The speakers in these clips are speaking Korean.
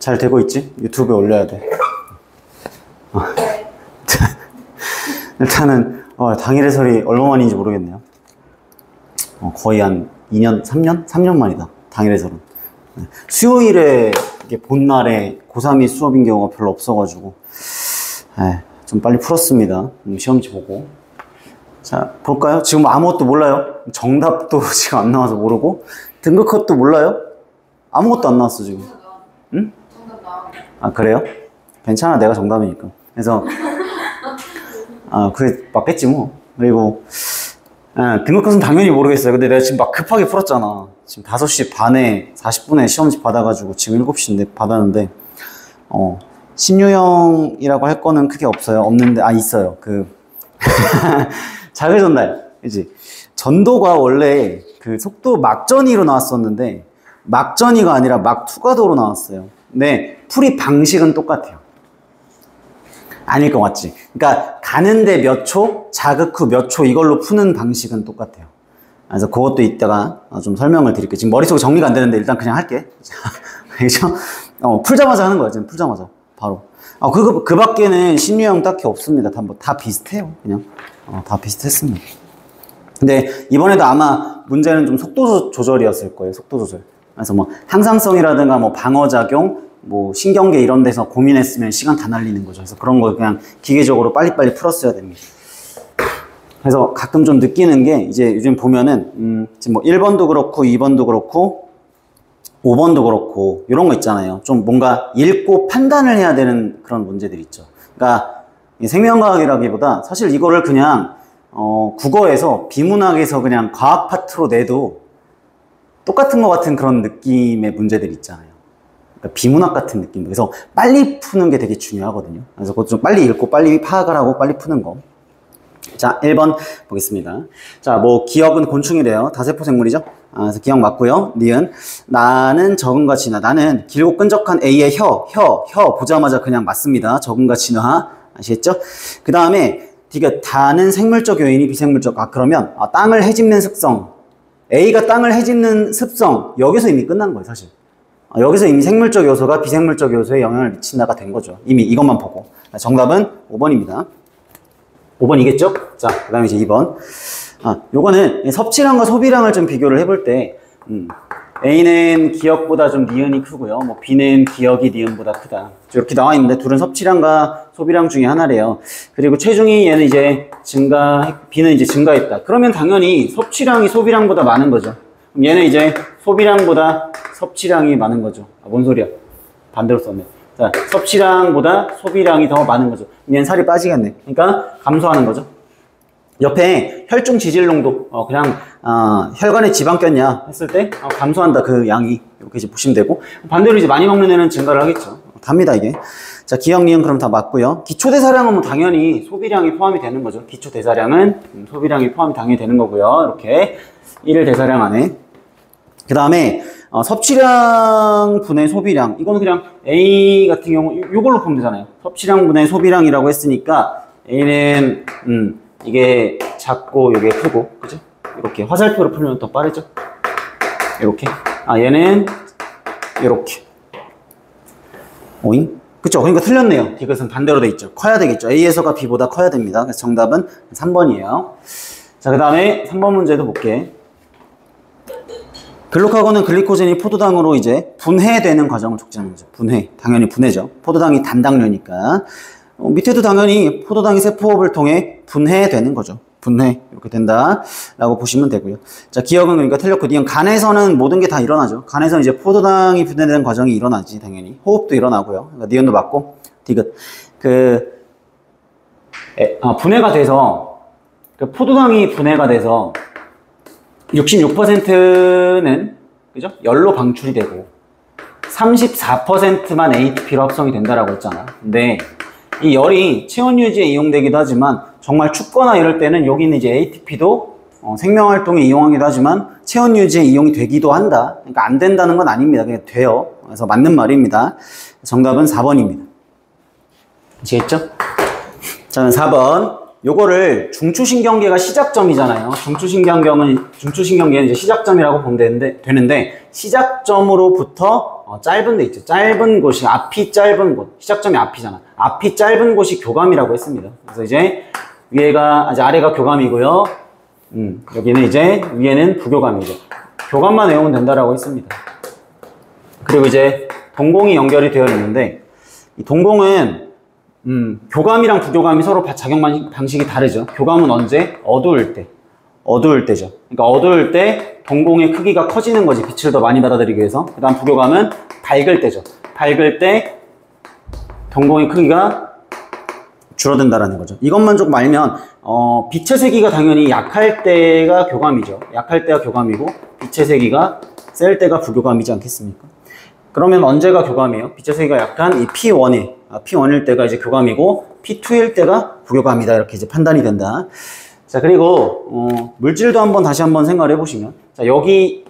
잘 되고 있지? 유튜브에 올려야 돼. 일단은 당일 해설이 얼마 만인지 모르겠네요. 거의 한 2년, 3년? 3년 만이다. 당일 해설은. 수요일에 본날에 고3이 수업인 경우가 별로 없어가지고 좀 빨리 풀었습니다. 시험지 보고. 자, 볼까요? 지금 아무것도 몰라요. 정답도 지금 안 나와서 모르고 등급 컷도 몰라요. 아무것도 안 나왔어 지금. 응? 아, 그래요? 괜찮아, 내가 정답이니까. 그래서 그래 맞겠지 뭐. 그리고 등급 컷은 당연히 모르겠어요. 근데 내가 지금 막 급하게 풀었잖아. 지금 5시 반에 40분에 시험지 받아가지고 지금 7시인데 받았는데 신유형이라고 할 거는 크게 없어요. 없는데 있어요. 자극 전달, 그지? 전도가 원래 그 속도 막전이로 나왔었는데 막전이가 아니라 막투가도로 나왔어요. 근데 풀이 방식은 똑같아요. 아닐 것 같지? 그러니까 가는데 몇 초, 자극 후 몇 초 이걸로 푸는 방식은 똑같아요. 그래서 그것도 이따가 좀 설명을 드릴게요. 지금 머릿속에 정리가 안 되는데 일단 그냥 할게. 알겠죠? 풀자마자 하는 거야. 지금 풀자마자 바로. 그 밖에는 신유형 딱히 없습니다. 다 비슷해요. 그냥 다 비슷했습니다. 근데 이번에도 아마 문제는 좀 속도 조절이었을 거예요. 속도 조절. 그래서 뭐 항상성이라든가 뭐 방어작용, 뭐 신경계 이런 데서 고민했으면 시간 다 날리는 거죠. 그래서 그런 거 그냥 기계적으로 빨리빨리 풀었어야 됩니다. 그래서 가끔 좀 느끼는 게 이제 요즘 보면은 지금 뭐 1번도 그렇고 2번도 그렇고 5번도 그렇고 이런 거 있잖아요. 좀 뭔가 읽고 판단을 해야 되는 그런 문제들이 있죠. 그러니까 생명과학이라기보다 사실 이거를 그냥 국어에서 비문학에서 그냥 과학 파트로 내도 똑같은 것 같은 그런 느낌의 문제들이 있잖아요. 그러니까 비문학 같은 느낌. 그래서 빨리 푸는 게 되게 중요하거든요. 그래서 그것 좀 빨리 읽고 빨리 파악을 하고 빨리 푸는 거. 자, 1번 보겠습니다. 자, 뭐 기억은 곤충이래요. 다세포 생물이죠. 그래서 기억 맞고요. 니은 나는 적응과 진화. 나는 길고 끈적한 A의 혀 보자마자 그냥 맞습니다. 적응과 진화. 아시겠죠? 그 다음에 D가 다는 생물적 요인이 비생물적. 그러면 땅을 해집는 습성. A가 땅을 해집는 습성. 여기서 이미 끝난 거예요, 사실. 여기서 이미 생물적 요소가 비생물적 요소에 영향을 미친다가 된 거죠. 이미 이것만 보고. 정답은 5번입니다. 5번이겠죠? 자, 그 다음에 이제 2번. 요거는 섭취량과 소비량을 좀 비교를 해볼 때, A는 기억보다 좀 니은이 크고요. 뭐 B는 기억이 니은보다 크다. 이렇게 나와 있는데 둘은 섭취량과 소비량 중에 하나래요. 그리고 체중이 얘는 이제 B는 이제 증가했다. 그러면 당연히 섭취량이 소비량보다 많은 거죠. 그럼 얘는 이제 소비량보다 섭취량이 많은 거죠. 뭔 소리야? 반대로 썼네. 자, 섭취량보다 소비량이 더 많은 거죠. 얘는 살이 빠지겠네. 그러니까 감소하는 거죠. 옆에 혈중 지질 농도, 그냥 혈관에 지방 꼈냐 했을 때 감소한다. 그 양이 이렇게 이제 보시면 되고, 반대로 이제 많이 먹는 애는 증가를 하겠죠. 답니다 이게. 자, 기억, 니은 그럼 다 맞고요. 기초 대사량은 뭐 당연히 소비량이 포함이 되는 거죠. 기초 대사량은 소비량이 포함이 당연히 되는 거고요. 이렇게 1일 대사량 안에. 그 다음에 섭취량 분의 소비량, 이거는 그냥 A 같은 경우 이걸로 보면 되잖아요. 섭취량 분의 소비량이라고 했으니까 A는 이게 작고 이게 크고, 그죠? 이렇게 화살표로 풀면 더 빠르죠? 이렇게. 얘는 이렇게. 오잉? 그쵸? 그러니까 틀렸네요. 이것은 반대로 돼 있죠. 커야 되겠죠. A에서가 B보다 커야 됩니다. 그래서 정답은 3번이에요. 자, 그 다음에 3번 문제도 볼게. 글루카곤은 글리코젠이 포도당으로 이제 분해되는 과정을 촉진하는 거죠. 분해. 당연히 분해죠. 포도당이 단당류니까. 밑에도 당연히 포도당이 세포업을 통해 분해되는 거죠. 분해. 이렇게 된다. 라고 보시면 되고요. 자, 기억은 그러니까 틀렸고, 니은 간에서는 모든 게 다 일어나죠. 간에서는 이제 포도당이 분해되는 과정이 일어나지, 당연히. 호흡도 일어나고요. 그러니까 니은도 맞고, 디귿. 분해가 돼서, 포도당이 분해가 돼서, 66%는 그죠? 열로 방출이 되고 34%만 ATP로 합성이 된다라고 했잖아. 근데 이 열이 체온 유지에 이용되기도 하지만 정말 춥거나 이럴 때는 여기는 이제 ATP도 생명활동에 이용하기도 하지만 체온 유지에 이용이 되기도 한다. 그러니까 안 된다는 건 아닙니다. 그냥 돼요. 그래서 맞는 말입니다. 정답은 4번입니다. 아시겠죠? 저는 4번 요거를 중추신경계가 시작점이잖아요. 중추신경계는 이제 시작점이라고 보면 되는데 시작점으로부터 짧은 데 있죠. 짧은 곳이 앞이 짧은 곳. 시작점이 앞이잖아. 앞이 짧은 곳이 교감이라고 했습니다. 그래서 이제 아래가 교감이고요. 여기는 이제 위에는 부교감이죠. 교감만 외우면 된다라고 했습니다. 그리고 이제 동공이 연결이 되어 있는데 이 동공은 교감이랑 부교감이 서로 작용 방식이 다르죠. 교감은 언제? 어두울 때. 어두울 때죠. 그러니까 어두울 때 동공의 크기가 커지는 거지. 빛을 더 많이 받아들이기 위해서. 그 다음 부교감은 밝을 때죠. 밝을 때 동공의 크기가 줄어든다라는 거죠. 이것만 조금 알면 빛의 세기가 당연히 약할 때가 교감이죠. 약할 때가 교감이고 빛의 세기가 셀 때가 부교감이지 않겠습니까? 그러면 언제가 교감이에요? 빛의 세기가 약한 이 P1일 때가 이제 교감이고 P2일 때가 부교감이다. 이렇게 이제 판단이 된다. 자, 그리고 물질도 다시 한번 생각을 해보시면, 자, 여기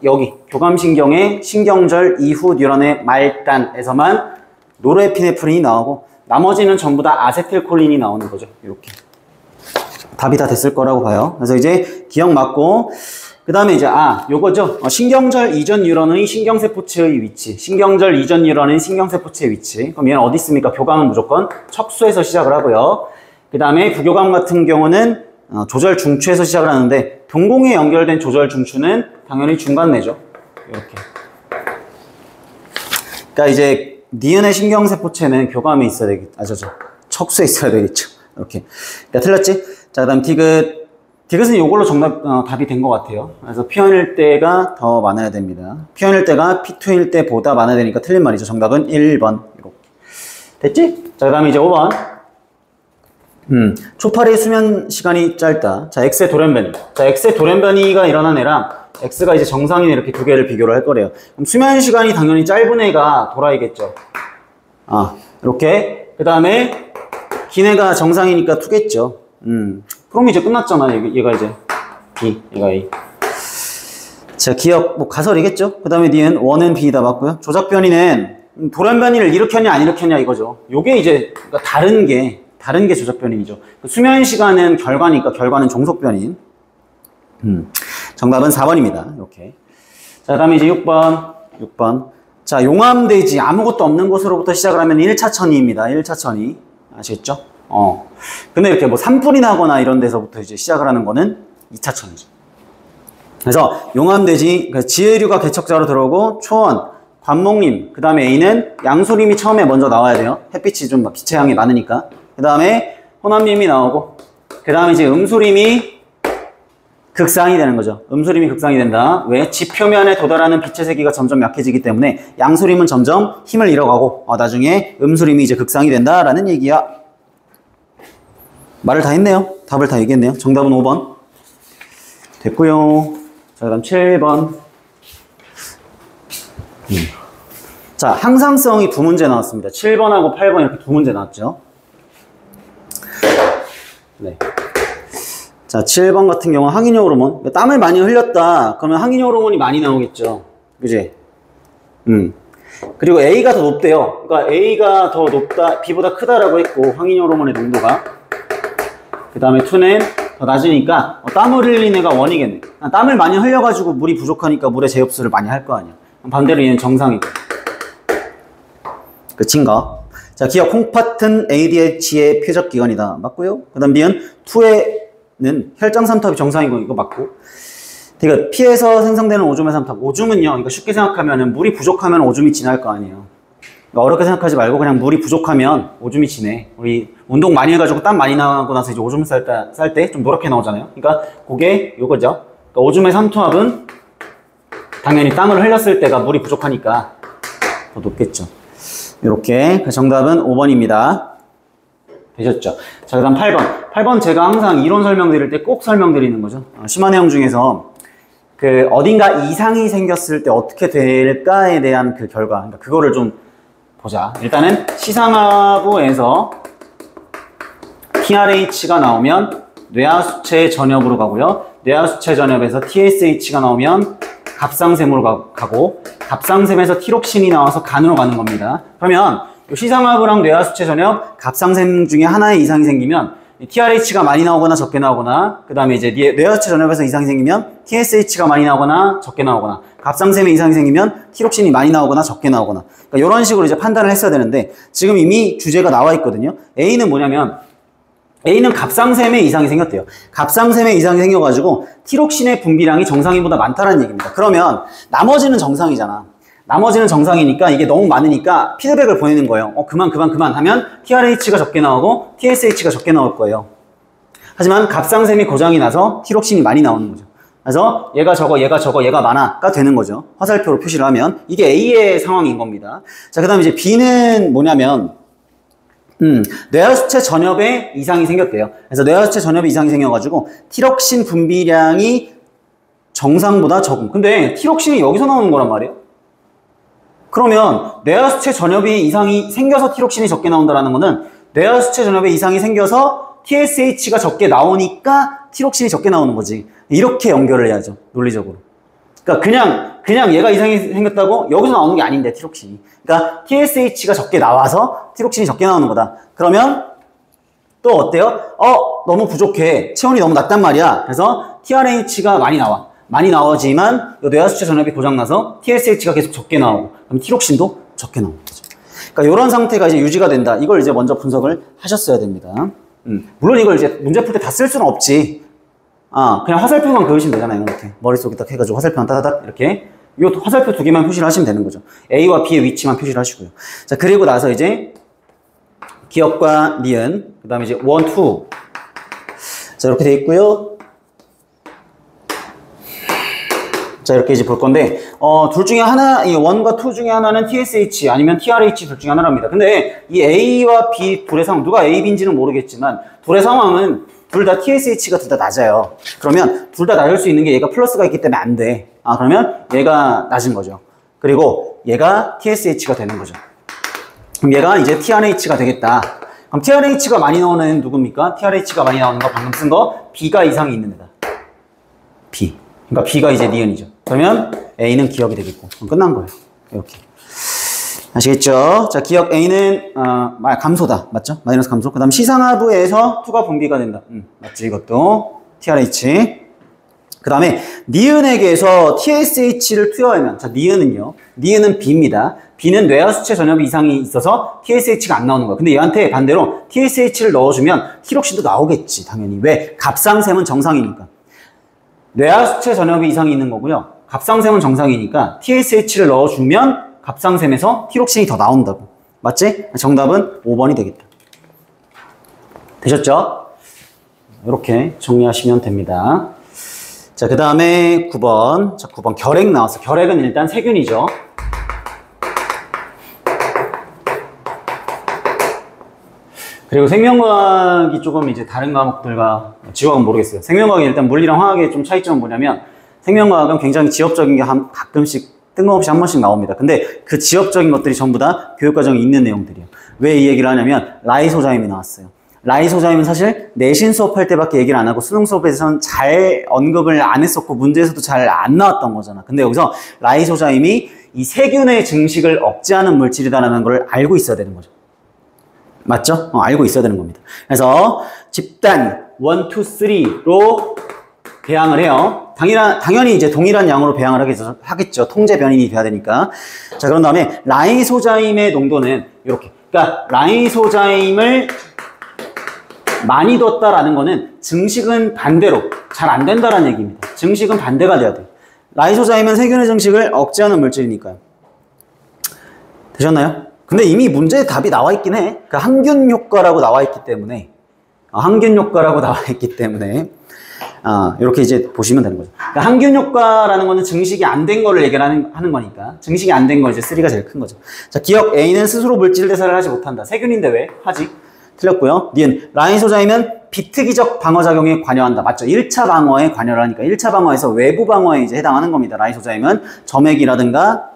교감신경의 신경절 이후 뉴런의 말단에서만 노르에피네프린이 나오고 나머지는 전부 다 아세틸콜린이 나오는 거죠. 이렇게 답이 다 됐을 거라고 봐요. 그래서 이제 기억 맞고, 그 다음에 이제 요거죠. 신경절 이전 뉴런의 신경세포체의 위치. 신경절 이전 뉴런의 신경세포체의 위치. 그럼 얘는 어디 있습니까? 교감은 무조건 척수에서 시작을 하고요. 그 다음에 부교감 같은 경우는 조절 중추에서 시작을 하는데 동공에 연결된 조절 중추는 당연히 중간내죠. 이렇게. 그러니까 이제 니은의 신경세포체는 교감에 있어야 되겠죠. 척수에 있어야 되겠죠. 이렇게. 그러니까 틀렸지? 자, 그 다음 디귿은 이걸로 답이 된 것 같아요. 그래서 P1일 때가 더 많아야 됩니다. P1일 때가 P2일 때보다 많아야 되니까 틀린 말이죠. 정답은 1번. 이렇게. 됐지? 자, 그 다음에 이제 5번. 초파리의 수면 시간이 짧다. 자, X의 돌연변이. 자, X의 돌연변이가 일어난 애랑 X가 이제 정상인 이렇게 두 개를 비교를 할 거래요. 그럼 수면 시간이 당연히 짧은 애가 도라이겠죠. 이렇게. 그 다음에 긴 애가 정상이니까 2겠죠. 그럼 이제 끝났잖아. 얘가 이제 B, 얘가 A. 자, 기억, 가설이겠죠? 그 다음에 D는 1은 B다 맞고요. 조작변이는 돌연변이를 일으켰냐 안 일으켰냐 이거죠. 요게 이제 다른 게 조작변이죠. 수면 시간은 결과니까 결과는 종속변인. 정답은 4번입니다. 이렇게. 자, 그 다음에 이제 6번. 자, 용암돼지 아무것도 없는 곳으로부터 시작을 하면 1차천이입니다. 1차천이. 아시겠죠? 근데 이렇게 산불이 나거나 이런 데서부터 이제 시작을 하는 거는 2차천이죠. 그래서 용암돼지, 지혜류가 개척자로 들어오고 초원, 관목림, 그 다음에 A는 양소림이 처음에 먼저 나와야 돼요. 햇빛이 좀 빛의 양이 많으니까. 그 다음에 호남림이 나오고, 그 다음에 이제 음수림이 극상이 되는 거죠. 음수림이 극상이 된다. 왜? 지표면에 도달하는 빛의 세기가 점점 약해지기 때문에 양소림은 점점 힘을 잃어가고 나중에 음수림이 이제 극상이 된다라는 얘기야. 말을 다 했네요. 답을 다 얘기했네요. 정답은 5번. 됐고요. 자, 그다음 7번. 자, 항상성이 2문제 나왔습니다. 7번하고 8번 이렇게 2문제 나왔죠. 네. 자, 7번 같은 경우는 항인효 호르몬. 땀을 많이 흘렸다. 그러면 항인효 호르몬이 많이 나오겠죠. 그지? 그리고 A가 더 높대요. 그러니까 A가 더 높다, B보다 크다라고 했고, 항인효 호르몬의 농도가. 그 다음에 2는 더 낮으니까 땀을 흘린 애가 1이겠네. 땀을 많이 흘려가지고 물이 부족하니까 물의 재흡수를 많이 할 거 아니야. 반대로 얘는 정상이고. 끝인가? 자, 기억 콩팥은 ADH의 표적기관이다. 맞고요. 그 다음 B는 2에는 혈장 삼탑이 정상이고 이거 맞고. 그러니까 피에서 생성되는 오줌의 삼탑. 오줌은요, 그러니까 쉽게 생각하면 물이 부족하면 오줌이 진할 거 아니에요. 그러니까 어렵게 생각하지 말고 그냥 물이 부족하면 오줌이 지네. 우리 운동 많이 해가지고 땀 많이 나고 나서 이제 오줌 쌀 때 좀 노랗게 나오잖아요. 그러니까 그게 요거죠. 그러니까 오줌의 삼투압은 당연히 땀을 흘렸을 때가 물이 부족하니까 더 높겠죠. 이렇게. 정답은 5번입니다. 되셨죠? 자, 그 다음 8번. 8번 제가 항상 이론 설명드릴 때 꼭 설명드리는 거죠. 심화 내용 중에서 어딘가 이상이 생겼을 때 어떻게 될까에 대한 그 결과. 그러니까 그거를 좀 보자. 일단은 시상하부에서 TRH가 나오면 뇌하수체 전엽으로 가고요. 뇌하수체 전엽에서 TSH가 나오면 갑상샘으로 가고, 갑상샘에서 티록신이 나와서 간으로 가는 겁니다. 그러면 시상하부랑 뇌하수체 전엽, 갑상샘 중에 하나의 이상이 생기면 TRH가 많이 나오거나 적게 나오거나, 그 다음에 이제 뇌하수체 전엽에서 이상이 생기면 TSH가 많이 나오거나 적게 나오거나, 갑상샘에 이상이 생기면 티록신이 많이 나오거나 적게 나오거나, 그러니까 이런 식으로 이제 판단을 했어야 되는데, 지금 이미 주제가 나와 있거든요. A는 뭐냐면, A는 갑상샘에 이상이 생겼대요. 갑상샘에 이상이 생겨가지고 티록신의 분비량이 정상인보다 많다는 얘기입니다. 그러면 나머지는 정상이잖아. 나머지는 정상이니까 이게 너무 많으니까 피드백을 보내는 거예요. 그만 하면 TRH가 적게 나오고 TSH가 적게 나올 거예요. 하지만 갑상샘이 고장이 나서 티록신이 많이 나오는 거죠. 그래서 얘가 적어, 얘가 적어, 얘가 많아가 되는 거죠. 화살표로 표시를 하면. 이게 A의 상황인 겁니다. 자, 그 다음에 이제 B는 뭐냐면, 뇌하수체 전엽에 이상이 생겼대요. 그래서 뇌하수체 전엽에 이상이 생겨가지고 티록신 분비량이 정상보다 적음. 근데 티록신이 여기서 나오는 거란 말이에요. 그러면 뇌하수체 전엽에 이상이 생겨서 티록신이 적게 나온다는 거는 뇌하수체 전엽에 이상이 생겨서 TSH가 적게 나오니까 티록신이 적게 나오는 거지. 이렇게 연결을 해야죠. 논리적으로. 그러니까 그냥 얘가 이상이 생겼다고 여기서 나오는 게 아닌데 티록신이. 그러니까 TSH가 적게 나와서 티록신이 적게 나오는 거다. 그러면 또 어때요? 너무 부족해. 체온이 너무 낮단 말이야. 그래서 TRH가 많이 나와. 많이 나오지만 뇌하수체 전엽이 고장나서 TSH가 계속 적게 나오고 그럼 티록신도 적게 나오는 거죠. 그러니까 이런 상태가 이제 유지가 된다. 이걸 이제 먼저 분석을 하셨어야 됩니다. 물론 이걸 이제 문제 풀 때 다 쓸 수는 없지. 그냥 화살표만 그으시면 되잖아요. 이렇게 머릿속에 딱 해가지고 화살표만 따다닥 이렇게 이 화살표 두 개만 표시를 하시면 되는 거죠. A와 B의 위치만 표시를 하시고요. 자, 그리고 나서 이제 기억과 니은, 그 다음에 이제 1, 2. 자, 이렇게 돼 있고요. 자, 이렇게 이제 볼 건데, 둘 중에 하나, 이 1과 2 중에 하나는 TSH 아니면 TRH 둘 중에 하나랍니다. 근데 이 A와 B 둘의 상황, 누가 A, B인지는 모르겠지만, 둘의 상황은 둘 다 TSH가 둘 다 낮아요. 그러면 둘 다 낮을 수 있는 게 얘가 플러스가 있기 때문에 안 돼. 그러면 얘가 낮은 거죠. 그리고 얘가 TSH가 되는 거죠. 그럼 얘가 이제 TRH가 되겠다. 그럼 TRH가 많이 나오는 애는 누굽니까? TRH가 많이 나오는 거 방금 쓴 거 B가 이상이 있는 애다. B. 그러니까 B가 이제 니은이죠. 그러면 A는 기억이 되겠고. 그럼 끝난 거예요. 이렇게. 아시겠죠? 자, 기억 A는 감소다. 맞죠? 마이너스 감소. 그 다음 시상하부에서 2가 분비가 된다. 맞지? 이것도 TRH. 그 다음에 니은에게서 TSH를 투여하면, 자, 니은은요. 니은은 B입니다. B는 뇌하수체 전엽 이상이 있어서 TSH가 안 나오는 거야. 근데 얘한테 반대로 TSH를 넣어주면 티록신도 나오겠지. 당연히. 왜? 갑상샘은 정상이니까. 뇌하수체 전엽이 이상이 있는 거고요. 갑상샘은 정상이니까 TSH를 넣어주면 갑상샘에서 티록신이 더 나온다고. 맞지? 정답은 5번이 되겠다. 되셨죠? 이렇게 정리하시면 됩니다. 자, 그 다음에 9번. 자, 9번. 결핵 나왔어. 결핵은 일단 세균이죠. 그리고 생명과학이 조금 이제 다른 과목들과 지화학은 모르겠어요. 생명과학이 일단 물리랑 화학의 좀 차이점은 뭐냐면 생명과학은 굉장히 지엽적인 게 가끔씩 뜬금없이 한 번씩 나옵니다. 근데 그 지엽적인 것들이 전부 다 교육과정에 있는 내용들이에요. 왜 이 얘기를 하냐면 라이소자임이 나왔어요. 라이소자임은 사실 내신 수업할 때밖에 얘기를 안 하고 수능 수업에서는 잘 언급을 안 했었고 문제에서도 잘 안 나왔던 거잖아. 근데 여기서 라이소자임이 이 세균의 증식을 억제하는 물질이다라는 걸 알고 있어야 되는 거죠. 맞죠? 알고 있어야 되는 겁니다. 그래서 집단 1, 2, 3로 배양을 해요. 당연히 이제 동일한 양으로 배양을 하겠죠. 통제 변인이 돼야 되니까. 자, 그런 다음에 라이소자임의 농도는 이렇게. 그러니까 라이소자임을 많이 뒀다라는 거는 증식은 반대로 잘 안 된다라는 얘기입니다. 증식은 반대가 돼야 돼요. 라이소자임은 세균의 증식을 억제하는 물질이니까요. 되셨나요? 근데 이미 문제의 답이 나와 있긴 해. 그 항균 효과라고 나와 있기 때문에 항균 효과라고 나와 있기 때문에 이렇게 이제 보시면 되는 거죠. 그러니까 항균 효과라는 거는 증식이 안 된 거를 얘기를 하는 거니까 증식이 안 된 거 이제 3가 제일 큰 거죠. 자, 기억 A는 스스로 물질 대사를 하지 못한다. 세균인데 왜? 하지. 틀렸고요. 니은 라이소자임은 비특이적 방어작용에 관여한다. 맞죠? 1차 방어에 관여를 하니까 1차 방어에서 외부 방어에 이제 해당하는 겁니다. 라이소자임은 점액이라든가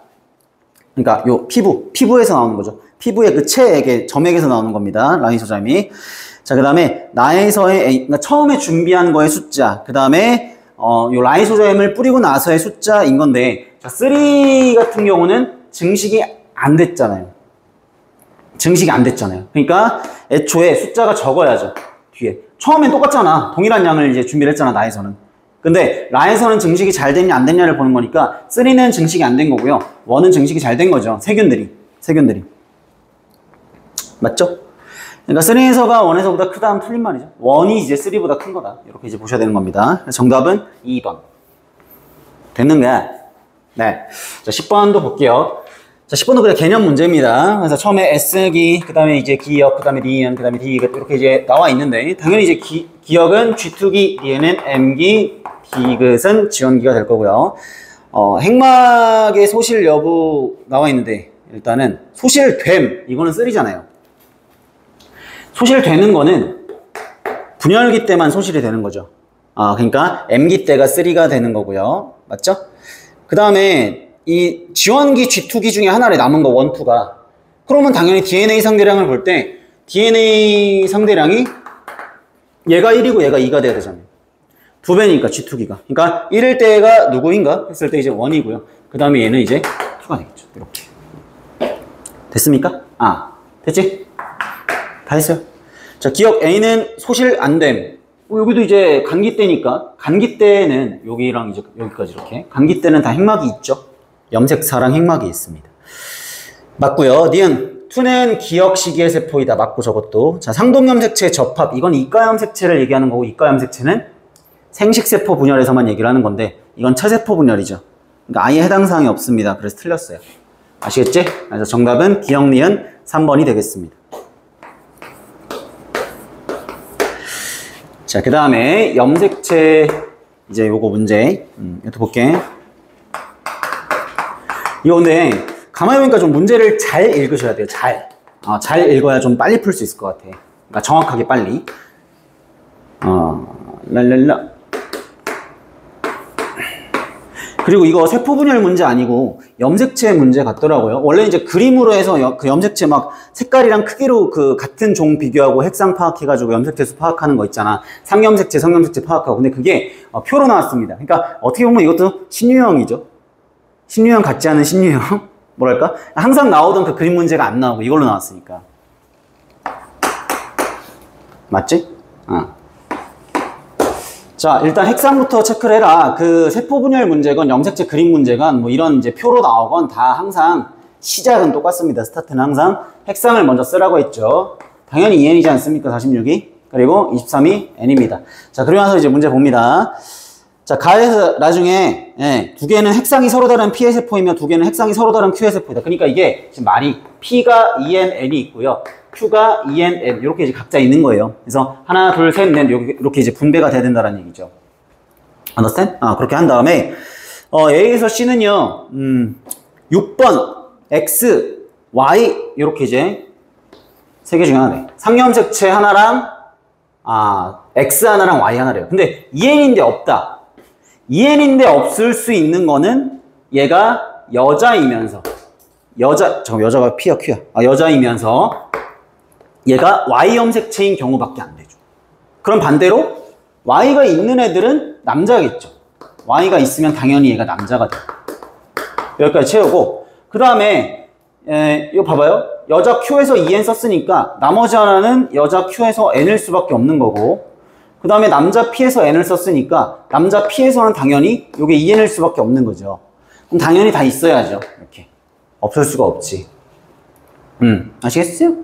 그러니까 요 피부에서 나오는 거죠. 피부의 그 체액의 점액에서 나오는 겁니다. 라이소자임이. 자, 그 다음에 나에서의 그러니까 처음에 준비한 거의 숫자. 그 다음에 요 라이소자임을 뿌리고 나서의 숫자인 건데, 자, 3 같은 경우는 증식이 안 됐잖아요. 증식이 안 됐잖아요. 그러니까 애초에 숫자가 적어야죠. 뒤에. 처음엔 똑같잖아. 동일한 양을 이제 준비를 했잖아, 나에서는. 근데 라에서는 증식이 잘 됐냐 안 됐냐를 보는 거니까 3는 증식이 안 된 거고요. 1은 증식이 잘 된 거죠. 세균들이. 맞죠? 그러니까 3에서가 1에서보다 크다면 틀린 말이죠. 1이 이제 3보다 큰 거다. 이렇게 이제 보셔야 되는 겁니다. 정답은 2번. 됐는가? 네. 자, 10번도 볼게요. 자, 10번도 그냥 개념 문제입니다. 그래서 처음에 S기, 그 다음에 이제 기억, 그 다음에 니은, 그 다음에 디귿 이렇게 이제 나와 있는데, 당연히 이제 기억은 G2기, 니은은 M기, 디귿은 지원기가 될 거고요. 핵막의 소실 여부 나와 있는데, 일단은 소실됨, 이거는 3잖아요. 소실되는 거는 분열기 때만 소실이 되는 거죠. 그러니까 M기 때가 3가 되는 거고요. 맞죠? 그 다음에 이 지원기 G2기 중에 하나를 남은 거 1, 2가 그러면 당연히 DNA 상대량을 볼 때 DNA 상대량이 얘가 1이고 얘가 2가 돼야 되잖아요. 2배니까 G2기가. 그러니까 1일 때가 누구인가 했을 때 이제 1이고요. 그 다음에 얘는 이제 2가 되겠죠. 이렇게. 됐습니까? 됐지? 다 했어요. 자, 기억 A는 소실 안 됨. 여기도 이제 간기 때니까 간기 때는 여기랑 이제 여기까지 이렇게 간기 때는 다 핵막이 있죠. 염색사랑 핵막이 있습니다. 맞고요. 니은 2는 기억 시기의 세포이다. 맞고 저것도. 자, 상동염색체 접합. 이건 이가염색체를 얘기하는 거고 이가염색체는 생식세포 분열에서만 얘기를 하는 건데 이건 차세포 분열이죠. 그러니까 아예 해당 사항이 없습니다. 그래서 틀렸어요. 아시겠지? 그래서 정답은 기억 니은 3번이 되겠습니다. 자, 그 다음에 염색체 이제 요거 문제 이것도 볼게. 이거 근데 가만히 보니까 좀 문제를 잘 읽으셔야 돼요. 잘 읽어야 좀 빨리 풀 수 있을 것 같아. 그러니까 정확하게 빨리. 랄랄라. 그리고 이거 세포 분열 문제 아니고 염색체 문제 같더라고요. 원래 이제 그림으로 해서 그 염색체 막 색깔이랑 크기로 그 같은 종 비교하고 핵상 파악해가지고 염색체 수 파악하는 거 있잖아. 상염색체, 성염색체 파악하고. 근데 그게 표로 나왔습니다. 그러니까 어떻게 보면 이것도 신유형이죠. 신유형 같지 않은 신유형? 뭐랄까? 항상 나오던 그 그림 문제가 안 나오고 이걸로 나왔으니까. 맞지? 자, 일단 핵상부터 체크를 해라. 그 세포 분열 문제건 염색체 그림 문제건 뭐 이런 이제 표로 나오건 다 항상 시작은 똑같습니다. 스타트는 항상 핵상을 먼저 쓰라고 했죠. 당연히 2n이지 않습니까? 46이. 그리고 23이 n입니다. 자, 그러고 나서 이제 문제 봅니다. 자, 가에서 나중에 두 개는 핵상이 서로 다른 P의 세포이며 두 개는 핵상이 서로 다른 Q의 세포이다. 그러니까 이게 지금 말이 P가 2n, n이 있고요. Q가 2n, n 이렇게 이제 각자 있는 거예요. 그래서 하나, 둘, 셋, 넷 이렇게 이제 분배가 돼야 된다는 얘기죠. understand? 그렇게 한 다음에 A에서 C는요. 6번 X, Y 이렇게 이제 세 개 중에 하나네. 상염색체 하나랑 X 하나랑 Y 하나래요. 근데 2n인데 없다. 2n인데 없을 수 있는 거는 얘가 여자이면서 여자가 P야 Q야. 여자이면서 얘가 Y 염색체인 경우밖에 안 되죠. 그럼 반대로 Y가 있는 애들은 남자겠죠. Y가 있으면 당연히 얘가 남자가 돼요. 여기까지 채우고 그 다음에 이거 봐봐요. 여자 Q에서 2n 썼으니까 나머지 하나는 여자 Q에서 n일 수밖에 없는 거고 그 다음에 남자 P에서 n을 썼으니까 남자 P에서는 당연히 이게 2n일 수밖에 없는 거죠. 그럼 당연히 다 있어야죠. 이렇게 없을 수가 없지. 아시겠어요?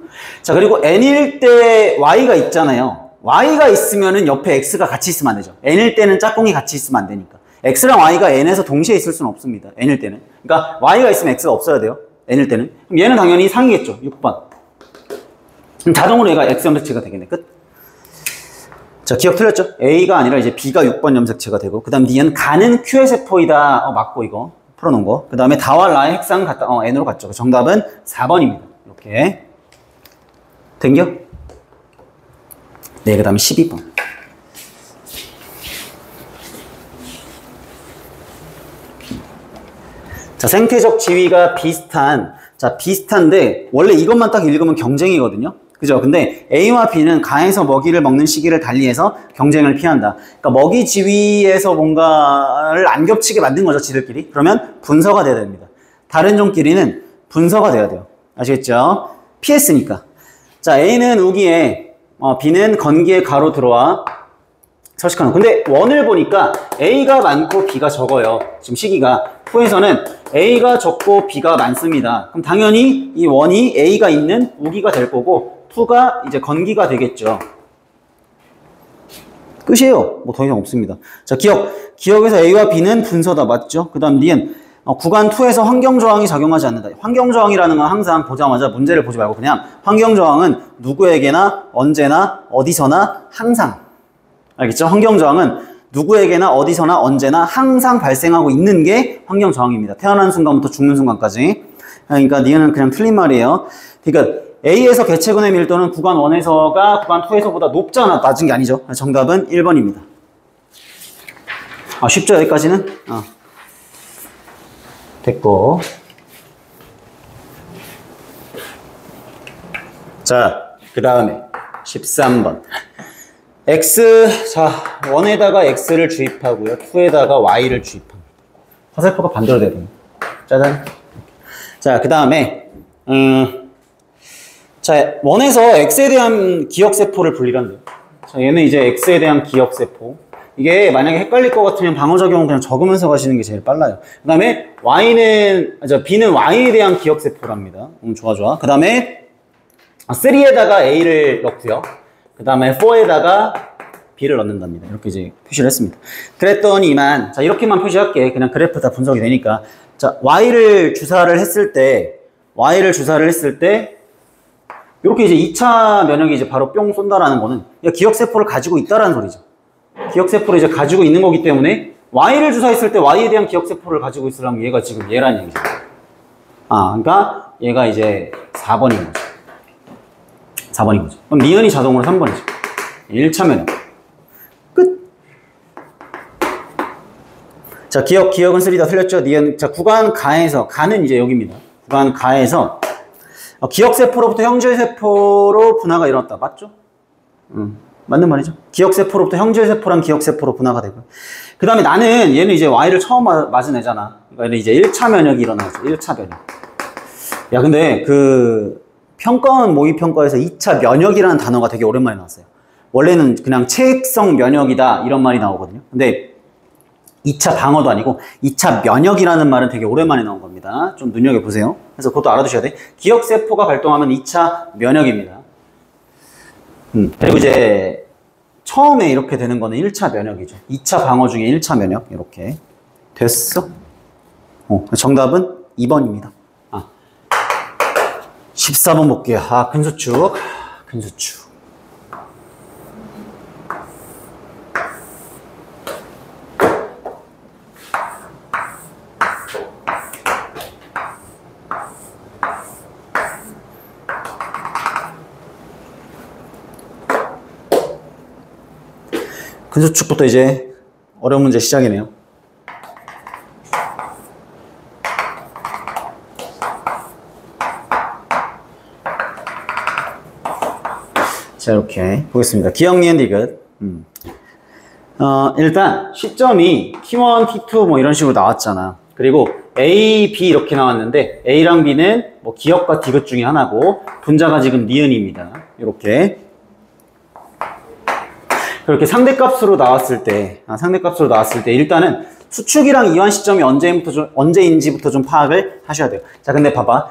자, 그리고 n일 때 y가 있잖아요. y가 있으면은 옆에 x가 같이 있으면 안 되죠. n일 때는 짝꿍이 같이 있으면 안 되니까. x랑 y가 n에서 동시에 있을 수는 없습니다. n일 때는. 그러니까 y가 있으면 x가 없어야 돼요. n일 때는. 그럼 얘는 당연히 상이겠죠. 6번. 그럼 자동으로 얘가 x 염색체가 되겠네. 끝. 자, 기억 틀렸죠? A가 아니라 이제 B가 6번 염색체가 되고 그 다음 D는 가는 Q의 세포이다. 맞고 이거 풀어놓은 거. 그 다음에 다와 라의 핵상 같다. N으로 갔죠. 정답은 4번입니다. 이렇게 된겨? 네, 그 다음에 12번. 자, 생태적 지위가 비슷한. 자, 비슷한데 원래 이것만 딱 읽으면 경쟁이거든요. 그죠? 근데 A와 B는 가에서 먹이를 먹는 시기를 달리해서 경쟁을 피한다. 그러니까 먹이 지위에서 뭔가를 안 겹치게 만든 거죠, 지들끼리. 그러면 분서가 돼야 됩니다. 다른 종끼리는 분서가 돼야 돼요. 아시겠죠? 피했으니까. 자, A는 우기에 B는 건기에 가로 들어와 서식하는. 근데 원을 보니까 A가 많고 B가 적어요. 지금 시기가. 2에서는 A가 적고 B가 많습니다. 그럼 당연히 이 원이 A가 있는 우기가 될 거고 2가 이제 건기가 되겠죠. 끝이에요. 뭐 더 이상 없습니다. 자, 기억에서 A와 B는 분서다. 맞죠? 그 다음 니은. 구간 2에서 환경저항이 작용하지 않는다. 환경저항이라는 건 항상 보자마자 문제를 보지 말고 그냥 환경저항은 누구에게나 언제나 어디서나 항상. 알겠죠? 환경저항은 누구에게나 어디서나 언제나 항상 발생하고 있는 게 환경저항입니다. 태어나는 순간부터 죽는 순간까지. 그러니까 니은은 그냥 틀린 말이에요. 그러니까 A에서 개체근의 밀도는 구간 1에서가 구간 2에서보다 높잖아. 낮은 게 아니죠. 정답은 1번입니다. 쉽죠? 여기까지는? 됐고. 자, 그 다음에 13번. 자, 1에다가 X를 주입하고요. 2에다가 Y를 주입합니다. 화살표가 반대로 돼야 됩니다. 짜잔. 자, 그 다음에, 자, 1에서 X에 대한 기억세포를 분리한대요. 자, 얘는 이제 X에 대한 기억세포. 이게 만약에 헷갈릴 것 같으면 방어작용은 그냥 적으면서 가시는 게 제일 빨라요. 그 다음에 B는 Y에 대한 기억세포랍니다. 좋아. 그 다음에 3에다가 A를 넣고요. 그 다음에 4에다가 B를 넣는답니다. 이렇게 이제 표시를 했습니다. 그랬더니만, 자, 이렇게만 표시할게. 그냥 그래프 다 분석이 되니까. 자, Y를 주사를 했을 때, 이렇게 이제 2차 면역이 이제 바로 뿅 쏜다라는 거는 기억세포를 가지고 있다라는 소리죠. 기억세포를 이제 가지고 있는 거기 때문에 Y를 주사했을 때 Y에 대한 기억세포를 가지고 있으려면 얘가 지금 얘란 얘기죠. 그러니까 얘가 이제 4번인 거죠. 4번인 거죠. 그럼 니은이 자동으로 3번이죠. 1차 면역. 끝. 자, 기억은 3 다 틀렸죠? 니은. 자, 구간 가에서, 가는 이제 여기입니다. 구간 가에서 기억세포로부터 형질세포로 분화가 일어났다. 맞죠? 맞는 말이죠. 기억세포로부터 형질세포랑 기억세포로 분화가 되고요. 그 다음에 얘는 이제 Y를 처음 맞은 애잖아. 그러니까 얘는 이제 1차 면역이 일어나죠. 1차 면역. 야, 근데 평가원 모의평가에서 2차 면역이라는 단어가 되게 오랜만에 나왔어요. 원래는 그냥 체액성 면역이다 이런 말이 나오거든요. 근데 2차 방어도 아니고 2차 면역이라는 말은 되게 오랜만에 나온 겁니다. 좀 눈여겨보세요. 그래서 그것도 알아두셔야 돼. 기억세포가 발동하면 2차 면역입니다. 그리고 이제 처음에 이렇게 되는 거는 1차 면역이죠. 2차 방어 중에 1차 면역. 이렇게 됐어. 정답은 2번입니다. 14번 볼게요. 근수축. 근수축부터 이제 어려운 문제 시작이네요. 자, 이렇게 보겠습니다. 기억, 니은, 디귿. 일단 시점이 T1, T2 뭐 이런 식으로 나왔잖아. 그리고 A, B 이렇게 나왔는데 A랑 B는 뭐 기억과 디귿 중에 하나고 분자가 지금 니은입니다. 이렇게. 그렇게 상대값으로 나왔을 때 일단은 수축이랑 이완 시점이 언제인지부터 좀 파악을 하셔야 돼요. 자, 근데 봐봐.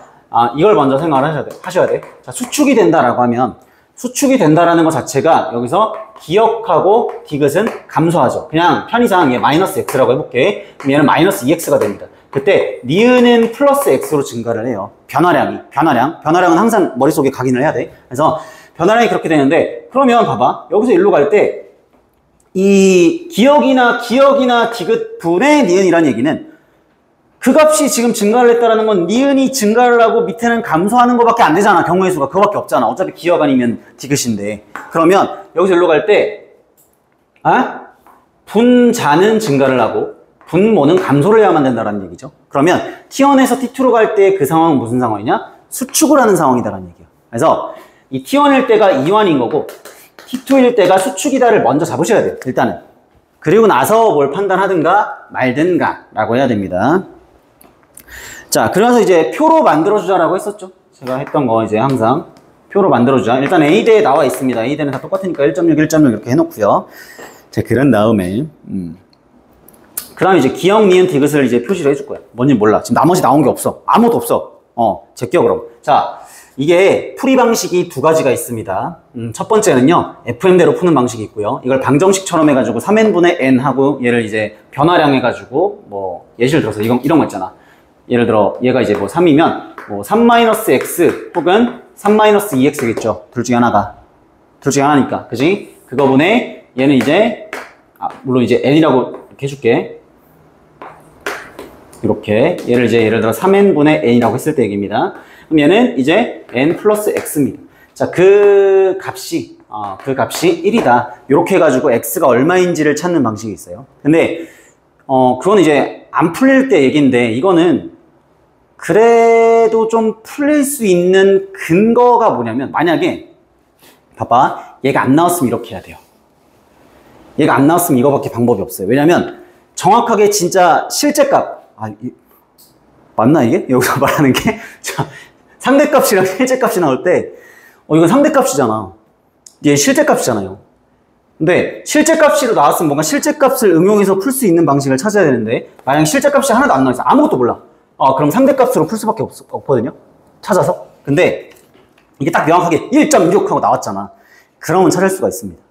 이걸 먼저 생각을 하셔야 돼. 자, 수축이 된다라고 하면 수축이 된다라는 것 자체가 여기서 기억하고 디귿은 감소하죠. 그냥 편의상 얘 마이너스 x라고 해볼게. 그럼 얘는 마이너스 2x가 됩니다. 그때 니은은 플러스 x로 증가를 해요. 변화량은 항상 머릿속에 각인을 해야 돼. 그래서 변화량이 그렇게 되는데, 그러면 봐봐. 여기서 일로 갈 때 이 기억이나 디귿 분의 니은이라는 얘기는 그 값이 지금 증가를 했다라는 건 니은이 증가를 하고 밑에는 감소하는 것밖에 안 되잖아. 경우의 수가 그거밖에 없잖아. 어차피 기억 아니면 디귿인데. 그러면 여기서 일로 갈 때 분자는 증가를 하고 분모는 감소를 해야만 된다는 얘기죠. 그러면 T1에서 T2로 갈 때 그 상황은 무슨 상황이냐? 수축을 하는 상황이다라는 얘기예요. 그래서 이 T1일 때가 이완인 거고 T2일 때가 수축이다를 먼저 잡으셔야 돼요. 일단은. 그리고 나서 뭘 판단하든가 말든가 라고 해야 됩니다. 자, 그래서 이제 표로 만들어주자라고 했었죠. 제가 했던 거 이제 항상 표로 만들어주자. 일단 A대에 나와 있습니다. A대는 다 똑같으니까 1.6, 1.6 이렇게 해놓고요. 자, 그런 다음에 그 다음에 이제 기억, 니은, 디귿을 이제 표시를 해줄 거야. 뭔지 몰라. 지금 나머지 나온 게 없어. 아무것도 없어. 제껴 그럼. 자, 이게 풀이 방식이 두 가지가 있습니다. 첫 번째는요, FM대로 푸는 방식이 있고요. 이걸 방정식처럼 해가지고 3n분의 n 하고 얘를 이제 변화량 해가지고 뭐 예시를 들어서 이런 거 있잖아. 예를 들어 얘가 이제 뭐 3이면 뭐 3-x 혹은 3-2x겠죠. 둘 중에 하나가. 둘 중에 하나니까. 그지? 그거분에 얘는 이제 물론 이제 n이라고 이렇게 해줄게. 이렇게 얘를 이제 예를 들어 3n분의 n이라고 했을 때 얘기입니다. 그럼 얘는 이제 n 플러스 x입니다. 자, 그 값이 1이다. 이렇게 해가지고 x가 얼마인지를 찾는 방식이 있어요. 근데 그건 이제 안 풀릴 때 얘기인데 이거는 그래도 좀 풀릴 수 있는 근거가 뭐냐면 만약에 봐봐, 얘가 안 나왔으면 이렇게 해야 돼요. 얘가 안 나왔으면 이거밖에 방법이 없어요. 왜냐면 정확하게 진짜 실제값 맞나 이게? 여기서 말하는 게 자, 상대값이랑 실제값이 나올 때 이건 상대값이잖아. 얘 실제값이잖아요. 근데 실제값으로 나왔으면 뭔가 실제값을 응용해서 풀 수 있는 방식을 찾아야 되는데 만약 실제값이 하나도 안 나와있어. 아무것도 몰라. 그럼 상대값으로 풀 수밖에 없거든요. 찾아서. 근데 이게 딱 명확하게 1.6 하고 나왔잖아. 그러면 찾을 수가 있습니다.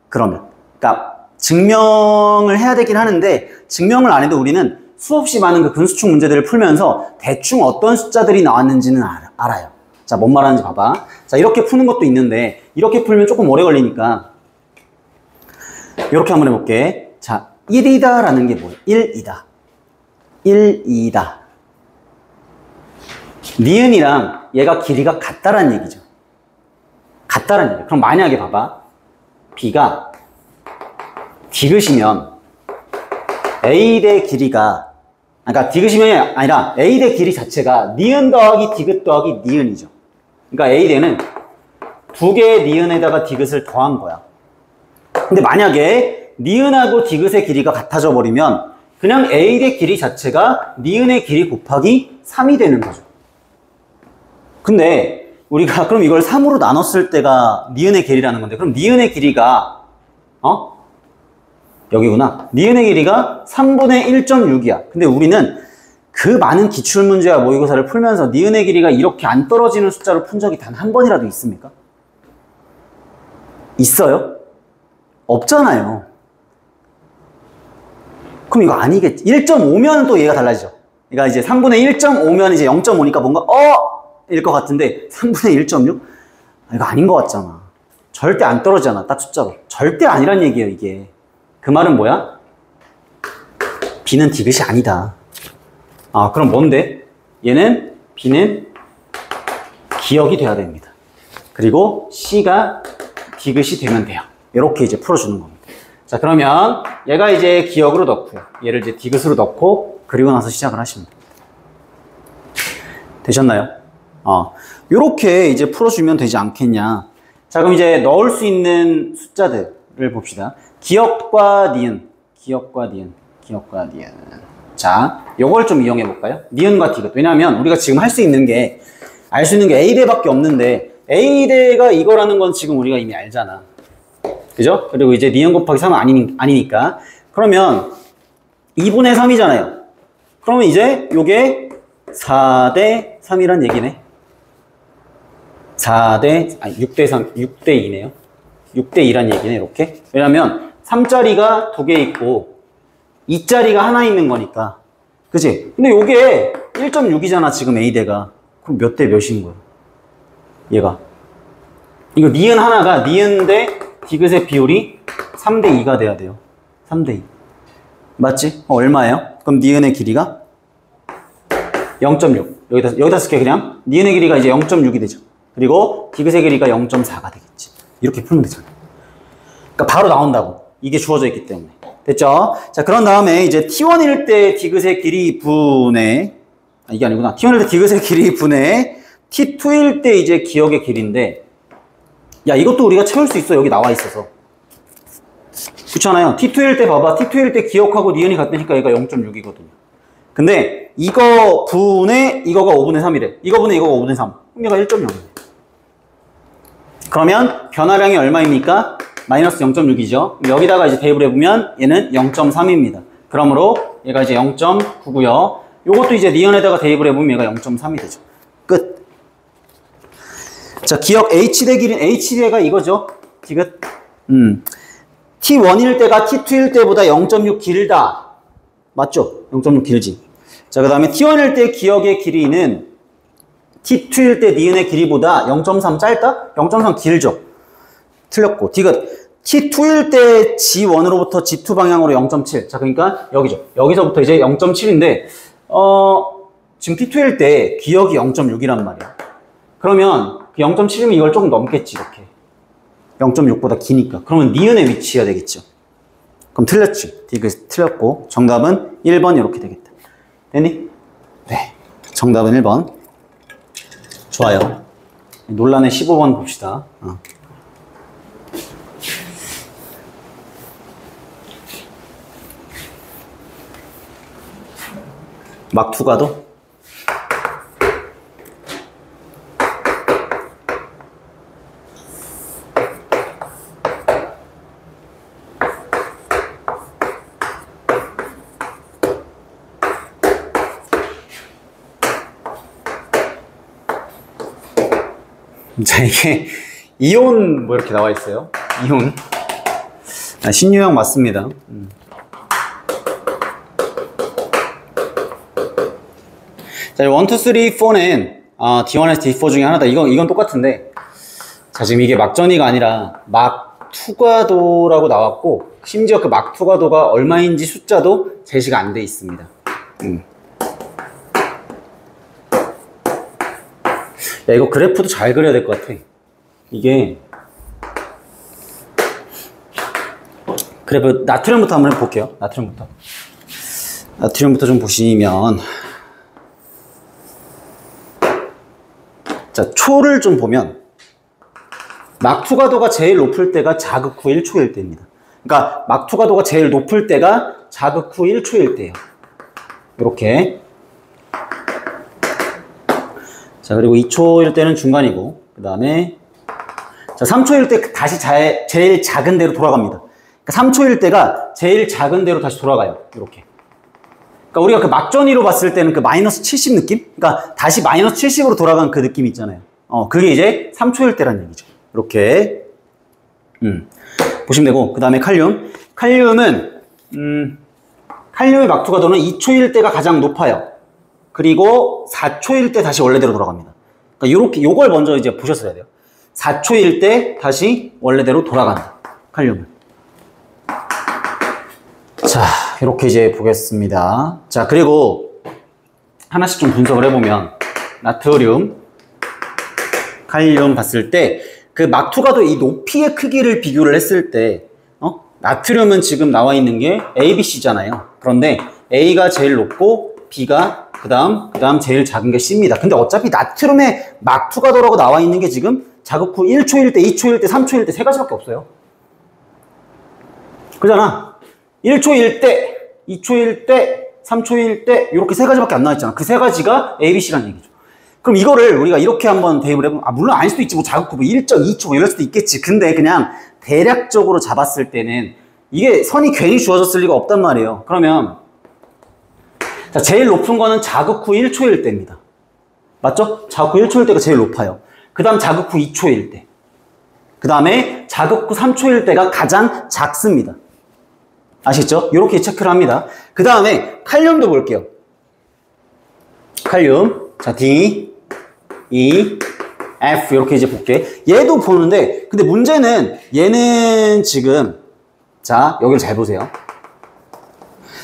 그러면. 그러니까 증명을 해야 되긴 하는데 증명을 안 해도 우리는 수없이 많은 그 근수축 문제들을 풀면서 대충 어떤 숫자들이 나왔는지는 알아요. 자, 뭔 말하는지 봐봐. 자, 이렇게 푸는 것도 있는데 이렇게 풀면 조금 오래 걸리니까 이렇게 한번 해볼게. 자, 1이다 라는 게 뭐예요? 1이다. 1이다. 니은이랑 얘가 길이가 같다라는 얘기죠. 같다라는 얘기. 그럼 만약에 봐봐. B가 디귿이면 A 대 길이가 그러니까 디귿이면이 아니라 A 대 길이 자체가 니은 더하기 디귿 더하기 니은이죠. 그러니까 A 대는 두 개의 니은에다가 디귿을 더한 거야. 근데 만약에 니은하고 디귿의 길이가 같아져 버리면 그냥 A 대 길이 자체가 니은의 길이 곱하기 3이 되는 거죠. 근데 우리가 그럼 이걸 3으로 나눴을 때가 니은의 길이라는 건데 그럼 니은의 길이가 여기구나. 니은의 길이가 3분의 1.6이야. 근데 우리는 그 많은 기출문제와 모의고사를 풀면서 니은의 길이가 이렇게 안 떨어지는 숫자로 푼 적이 단 한 번이라도 있습니까? 있어요? 없잖아요. 그럼 이거 아니겠지. 1.5면 또 얘가 달라지죠. 그러니까 이제 3분의 1.5면 이제 0.5니까 뭔가 일 것 같은데 3분의 1.6? 이거 아닌 것 같잖아. 절대 안 떨어지잖아. 딱 숫자로. 절대 아니란 얘기예요, 이게. 그 말은 뭐야? B는 디귿이 아니다. 그럼 뭔데? 얘는 B는 기억이 돼야 됩니다. 그리고 C가 디귿이 되면 돼요. 이렇게 이제 풀어주는 겁니다. 자, 그러면 얘가 이제 기억으로 넣고요. 얘를 이제 디귿으로 넣고 그리고 나서 시작을 하시면 됩니다. 되셨나요? 요렇게 이제 풀어주면 되지 않겠냐. 자, 그럼 이제 넣을 수 있는 숫자들을 봅시다. 기억과 니은. 자, 요걸 좀 이용해 볼까요? 니은과 디귿. 왜냐하면 우리가 지금 할 수 있는 게, 알 수 있는 게 A대밖에 없는데, A대가 이거라는 건 지금 우리가 이미 알잖아. 그죠? 그리고 이제 니은 곱하기 3은 아니니까. 그러면 2분의 3이잖아요. 그러면 이제 요게 4대 3이란 얘기네. 6대 3, 6대 2네요. 6대 2란 얘기네, 이렇게. 왜냐면 3자리가 2개 있고 2자리가 하나 있는 거니까. 그치? 근데 요게 1.6이잖아, 지금 A대가. 그럼 몇 대 몇인 거야? 얘가. 이거 니은 하나가 니은 대 디귿의 비율이 3대 2가 돼야 돼요. 3대 2. 맞지? 얼마예요? 그럼 니은의 길이가 0.6. 여기다 쓸게, 그냥. 니은의 길이가 이제 0.6이 되죠. 그리고 디귿의 길이가 0.4가 되겠지. 이렇게 풀면 되잖아. 그러니까 바로 나온다고. 이게 주어져 있기 때문에. 됐죠? 자, 그런 다음에 이제 T1일 때 디귿의 길이 분의, 이게 아니구나. T1일 때 디귿의 길이 분의 T2일 때 이제 기억의 길인데, 야, 이것도 우리가 채울 수 있어. 여기 나와 있어서. 그렇잖아요. T2일 때 봐봐. T2일 때 기억하고 니은이 같으니까 얘가 0.6이거든요. 근데 이거 분의 이거가 5분의 3이래. 이거 분의 이거가 5분의 3. 그럼 얘가 1.0이네. 그러면 변화량이 얼마입니까? 마이너스 0.6이죠. 여기다가 이제 대입을 해보면 얘는 0.3입니다. 그러므로 얘가 이제 0.9고요. 요것도 이제 니은에다가 대입을 해보면 얘가 0.3이 되죠. 끝. 자, 기억 H대 길이는 H대가 이거죠. 디귿. T1일 때가 T2일 때보다 0.6 길다. 맞죠? 0.6 길지. 자, 그 다음에 T1일 때 기억의 길이는 T2일 때 니은의 길이보다 0.3 짧다? 0.3 길죠? 틀렸고. 디귿. T2일 때 G1으로부터 G2 방향으로 0.7. 자, 그러니까 여기죠. 여기서부터 이제 0.7인데, 지금 T2일 때 기억이 0.6이란 말이야. 그러면 그 0.7이면 이걸 조금 넘겠지, 이렇게. 0.6보다 기니까. 그러면 니은에 위치해야 되겠죠. 그럼 틀렸지. 디귿 틀렸고, 정답은 1번 이렇게 되겠다. 됐니? 네. 정답은 1번. 좋아요. 논란의 15번 봅시다. 막투가도? 자, 이게 이온 뭐 이렇게 나와 있어요. 이온. 신유형 맞습니다. 자, 1, 2, 3, 4는 D1에서 D4 중에 하나다. 이건 똑같은데, 자, 지금 이게 막전이가 아니라 막투가도라고 나왔고, 심지어 그 막투가도가 얼마인지 숫자도 제시가 안 돼 있습니다. 야, 이거 그래프도 잘 그려야 될 것 같아. 이게 그래프 나트륨부터 한번 해볼게요. 나트륨부터 좀 보시면, 자, 초를 좀 보면 막투가도가 제일 높을 때가 자극 후 1초일 때입니다. 그러니까 막투가도가 제일 높을 때가 자극 후 1초일 때예요. 이렇게. 자, 그리고 2초일 때는 중간이고, 그 다음에 자, 3초일 때 다시 제일 작은 데로 돌아갑니다. 그러니까 3초일 때가 제일 작은 데로 다시 돌아가요. 이렇게. 그러니까 우리가 그 막전이로 봤을 때는 그 마이너스 70 느낌? 그러니까 다시 마이너스 70으로 돌아간 그 느낌 있잖아요. 그게 이제 3초일 때란 얘기죠. 이렇게. 보시면 되고, 그 다음에 칼륨. 칼륨의 막투가도는 2초일 때가 가장 높아요. 그리고 4초일 때 다시 원래대로 돌아갑니다. 그러니까 요걸 먼저 이제 보셨어야 돼요. 4초일 때 다시 원래대로 돌아간다. 칼륨은. 자, 이렇게 이제 보겠습니다. 자, 그리고 하나씩 좀 분석을 해보면, 나트륨, 칼륨 봤을 때, 그 막투가도 이 높이의 크기를 비교를 했을 때, 나트륨은 지금 나와 있는 게 A, B, C잖아요. 그런데 A가 제일 높고, B가 그 다음 제일 작은 게 C입니다. 근데 어차피 나트륨의 막투가도라고 나와 있는 게 지금 자극 후 1초일 때, 2초일 때, 3초일 때 세 가지밖에 없어요. 그잖아. 1초일 때, 2초일 때, 3초일 때 이렇게 세 가지밖에 안 나와 있잖아. 그 세 가지가 A, B, C라는 얘기죠. 그럼 이거를 우리가 이렇게 한번 대입을 해보면, 물론 아닐 수도 있지. 뭐 자극 후 1.2초 이럴 수도 있겠지. 근데 그냥 대략적으로 잡았을 때는 이게 선이 괜히 주어졌을 리가 없단 말이에요. 그러면 자, 제일 높은 거는 자극 후 1초일 때입니다. 맞죠? 자극 후 1초일 때가 제일 높아요. 그 다음 자극 후 2초일 때. 그 다음에 자극 후 3초일 때가 가장 작습니다. 아시겠죠? 이렇게 체크를 합니다. 그 다음에 칼륨도 볼게요. 칼륨. 자, D, E, F 이렇게 이제 볼게. 얘도 보는데, 근데 문제는 얘는 지금, 자, 여기를 잘 보세요.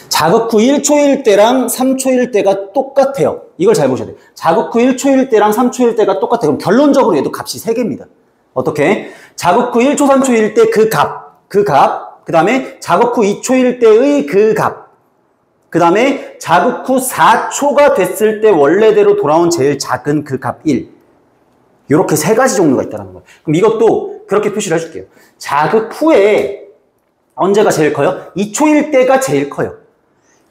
자극 후 1초일 때랑 3초일 때가 똑같아요. 이걸 잘 보셔야 돼요. 자극 후 1초일 때랑 3초일 때가 똑같아요. 그럼 결론적으로 얘도 값이 3개입니다. 어떻게? 자극 후 1초, 3초일 때 그 값, 그 다음에 자극 후 2초일 때의 그 값, 그 다음에 자극 후 4초가 됐을 때 원래대로 돌아온 제일 작은 그 값 1. 이렇게 세 가지 종류가 있다는 거예요. 그럼 이것도 그렇게 표시를 해줄게요. 자극 후에 언제가 제일 커요? 2초일 때가 제일 커요.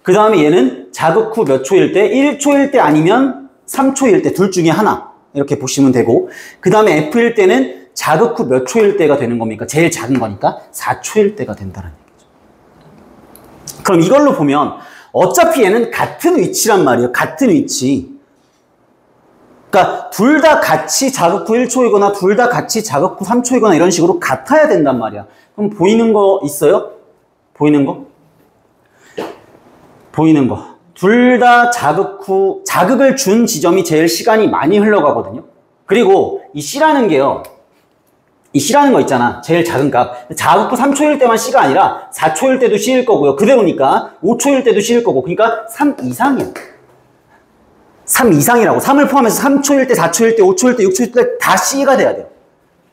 그 다음에 얘는 자극 후 몇 초일 때? 1초일 때 아니면 3초일 때 둘 중에 하나. 이렇게 보시면 되고, 그 다음에 F일 때는 자극 후 몇 초일 때가 되는 겁니까? 제일 작은 거니까 4초일 때가 된다는 얘기죠. 그럼 이걸로 보면 어차피 얘는 같은 위치란 말이에요. 같은 위치. 그러니까 둘 다 같이 자극 후 1초이거나 둘 다 같이 자극 후 3초이거나 이런 식으로 같아야 된단 말이야. 그럼 보이는 거 있어요? 보이는 거? 보이는 거. 둘 다 자극을 준 지점이 제일 시간이 많이 흘러가거든요. 그리고 이 C라는 게요. 이 C라는 거 있잖아. 제일 작은 값. 자극 후 3초일 때만 C가 아니라 4초일 때도 C일 거고요. 그대로니까 5초일 때도 C일 거고. 그러니까 3 이상이에요. 3 이상이라고. 3을 포함해서 3초일 때, 4초일 때, 5초일 때, 6초일 때 다 C가 돼야 돼요.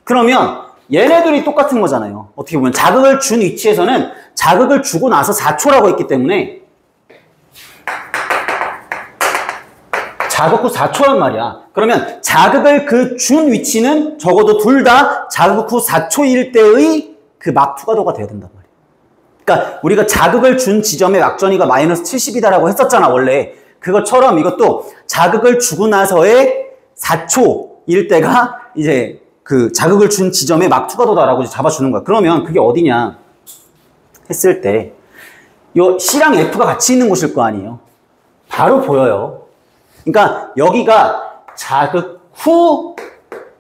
그러면 얘네들이 똑같은 거잖아요. 어떻게 보면 자극을 준 위치에서는 자극을 주고 나서 4초라고 했기 때문에 자극 후 4초란 말이야. 그러면 자극을 그 준 위치는 적어도 둘 다 자극 후 4초일 때의 그 막 투과도가 돼야 된단 말이야. 그러니까 우리가 자극을 준 지점의 막전이가 마이너스 70이다라고 했었잖아, 원래. 그것처럼 이것도 자극을 주고 나서의 4초일 때가 이제 그 자극을 준 지점의 막 투과도다라고 잡아주는 거야. 그러면 그게 어디냐 했을 때 요 C랑 F가 같이 있는 곳일 거 아니에요. 바로 보여요. 그러니까 여기가 자극 후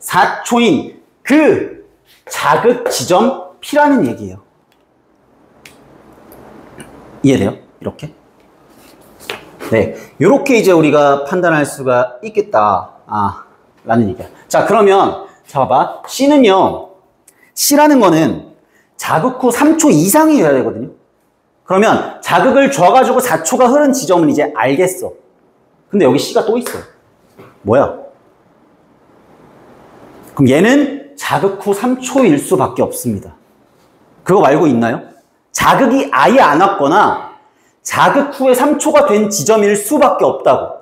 4초인 그 자극 지점 P라는 얘기예요. 이해돼요? 이렇게? 네, 이렇게 이제 우리가 판단할 수가 있겠다. 라는 얘기야. 자, 그러면 자 봐봐. C라는 거는 자극 후 3초 이상이어야 되거든요. 그러면 자극을 줘가지고 4초가 흐른 지점은 이제 알겠어. 근데 여기 C가 또 있어요. 뭐야? 그럼 얘는 자극 후 3초일 수밖에 없습니다. 그거 알고 있나요? 자극이 아예 안 왔거나 자극 후에 3초가 된 지점일 수밖에 없다고.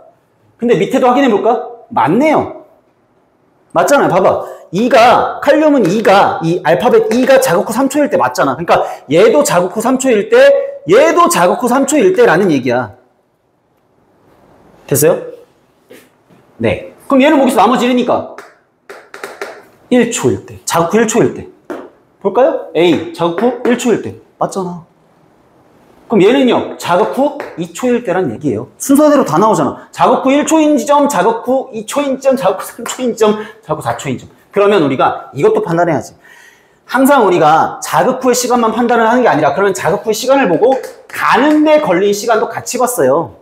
근데 밑에도 확인해 볼까? 맞네요. 맞잖아요. 봐봐. 칼륨은 이 알파벳 E가 자극 후 3초일 때 맞잖아. 그러니까 얘도 자극 후 3초일 때, 얘도 자극 후 3초일 때라는 얘기야. 됐어요? 네. 그럼 얘는 뭐겠어? 나머지 1이니까 1초일 때. 자극 후 1초일 때. 볼까요? A. 자극 후 1초일 때. 맞잖아. 그럼 얘는요. 자극 후 2초일 때란 얘기예요. 순서대로 다 나오잖아. 자극 후 1초인 지점, 자극 후 2초인 지점, 자극 후 3초인 지점, 자극 후 4초인 지점. 그러면 우리가 이것도 판단해야지. 항상 우리가 자극 후의 시간만 판단을 하는 게 아니라 그러면 자극 후의 시간을 보고 가는데 걸린 시간도 같이 봤어요.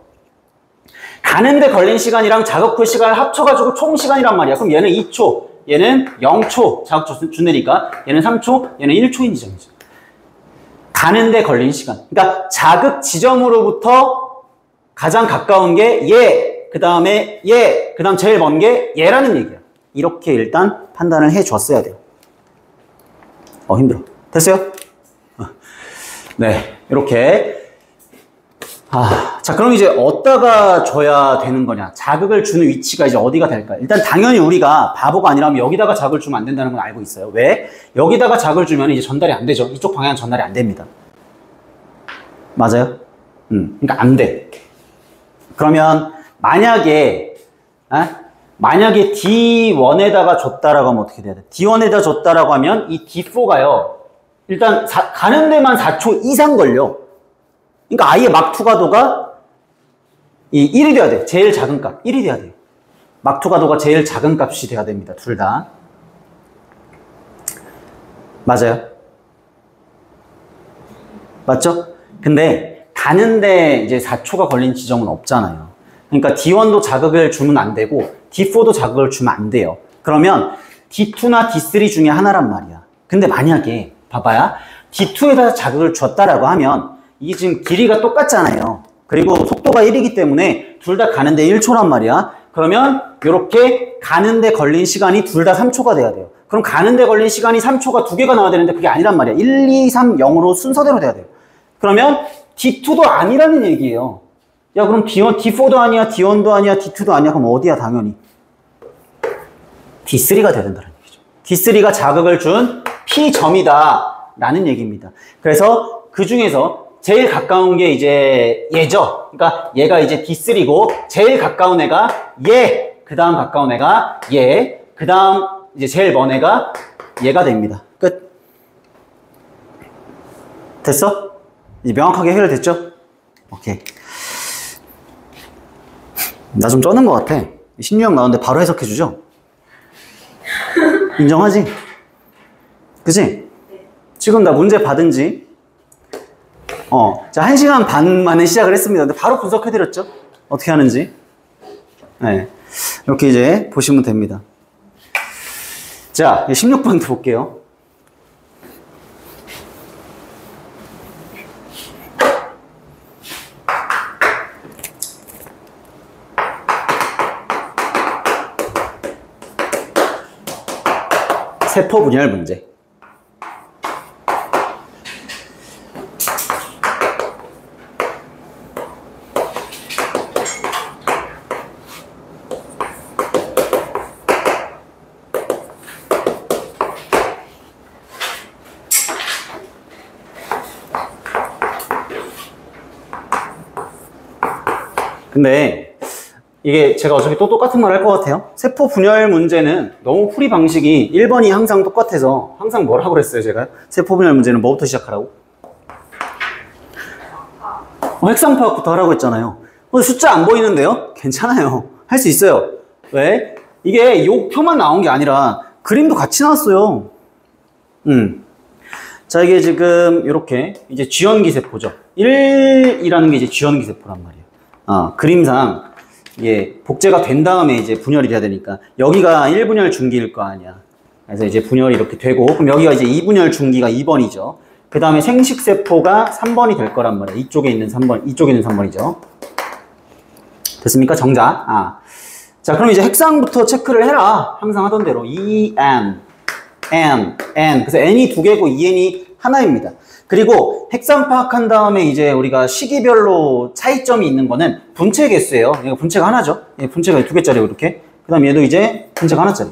가는데 걸린 시간이랑 자극 후의 시간을 합쳐가지고 총 시간이란 말이야. 그럼 얘는 2초, 얘는 0초 자극 준대니까 얘는 3초, 얘는 1초인 지점이죠. 가는데 걸린 시간. 그러니까 자극 지점으로부터 가장 가까운 게 얘, 그 다음에 얘, 그 다음 제일 먼 게 얘라는 얘기야. 이렇게 일단 판단을 해줬어야 돼요. 힘들어. 됐어요? 네, 이렇게. 자, 그럼 이제 어디다가 줘야 되는 거냐? 자극을 주는 위치가 이제 어디가 될까요? 일단 당연히 우리가 바보가 아니라면 여기다가 자극을 주면 안 된다는 건 알고 있어요. 왜? 여기다가 자극을 주면 이제 전달이 안 되죠. 이쪽 방향은 전달이 안 됩니다. 맞아요? 그러니까 안 돼. 그러면 만약에 D1에다가 줬다라고 하면 어떻게 돼야 돼? D1에다 줬다라고 하면 이 D4가요. 일단 가는 데만 4초 이상 걸려. 그러니까 아예 막 투과도가 이 1이 돼야 돼. 제일 작은 값. 1이 돼야 돼요. 막 투과도가 제일 작은 값이 돼야 됩니다. 둘 다. 맞아요? 맞죠? 근데 가는데 이제 4초가 걸린 지점은 없잖아요. 그러니까 D1도 자극을 주면 안 되고 D4도 자극을 주면 안 돼요. 그러면 D2나 D3 중에 하나란 말이야. 근데 만약에 봐봐요. D2에다 자극을 줬다라고 하면 이게 지금 길이가 똑같잖아요. 그리고 속도가 1이기 때문에 둘 다 가는데 1초란 말이야. 그러면 이렇게 가는데 걸린 시간이 둘 다 3초가 돼야 돼요. 그럼 가는데 걸린 시간이 3초가 두 개가 나와야 되는데 그게 아니란 말이야. 1, 2, 3, 0으로 순서대로 돼야 돼요. 그러면 D2도 아니라는 얘기예요. 야, 그럼 D4도 아니야, D1도 아니야, D2도 아니야. 그럼 어디야, 당연히? D3가 돼야 된다는 얘기죠. D3가 자극을 준 P점이다 라는 얘기입니다. 그래서 그 중에서 제일 가까운 게 이제 얘죠. 그러니까 얘가 이제 D3고 제일 가까운 애가 얘, 그 다음 가까운 애가 얘, 그 다음 이제 제일 먼 애가 얘가 됩니다. 끝. 됐어? 이제 명확하게 해결됐죠? 오케이. 나 좀 쩌는 것 같아. 신유형 나오는데 바로 해석해주죠? 인정하지? 그치? 지금 나 문제 받은 지 자, 1시간 반 만에 시작을 했습니다. 근데 바로 분석해드렸죠? 어떻게 하는지. 네. 이렇게 이제 보시면 됩니다. 자, 16번도 볼게요. 세포 분열 문제. 근데 이게 제가 어차피 또 똑같은 말 할 것 같아요. 세포 분열 문제는 너무 풀이 방식이 1번이 항상 똑같아서 항상 뭘 하고 그랬어요, 제가? 세포 분열 문제는 뭐부터 시작하라고? 핵상 파악부터 하라고 했잖아요. 숫자 안 보이는데요? 괜찮아요. 할 수 있어요. 왜? 이게 요표만 나온 게 아니라 그림도 같이 나왔어요. 자, 이게 지금 이렇게 이제 쥐연기 세포죠. 1이라는 게 이제 쥐연기 세포란 말이에요. 그림상 이게 복제가 된 다음에 이제 분열이 돼야 되니까 여기가 1분열 중기일 거 아니야. 그래서 이제 분열이 이렇게 되고 그럼 여기가 이제 2분열 중기가 2번이죠. 그 다음에 생식세포가 3번이 될 거란 말이야. 이쪽에 있는 3번, 이쪽에 있는 3번이죠. 됐습니까? 정자. 자, 그럼 이제 핵상부터 체크를 해라. 항상 하던 대로. N. 그래서 N이 2개고 EN이 하나입니다. 그리고 핵상 파악한 다음에 이제 우리가 시기별로 차이점이 있는 거는 분체 개수예요. 이거 분체가 하나죠. 분체가 2개짜리고 이렇게. 그 다음 얘도 이제 분체가 하나짜리.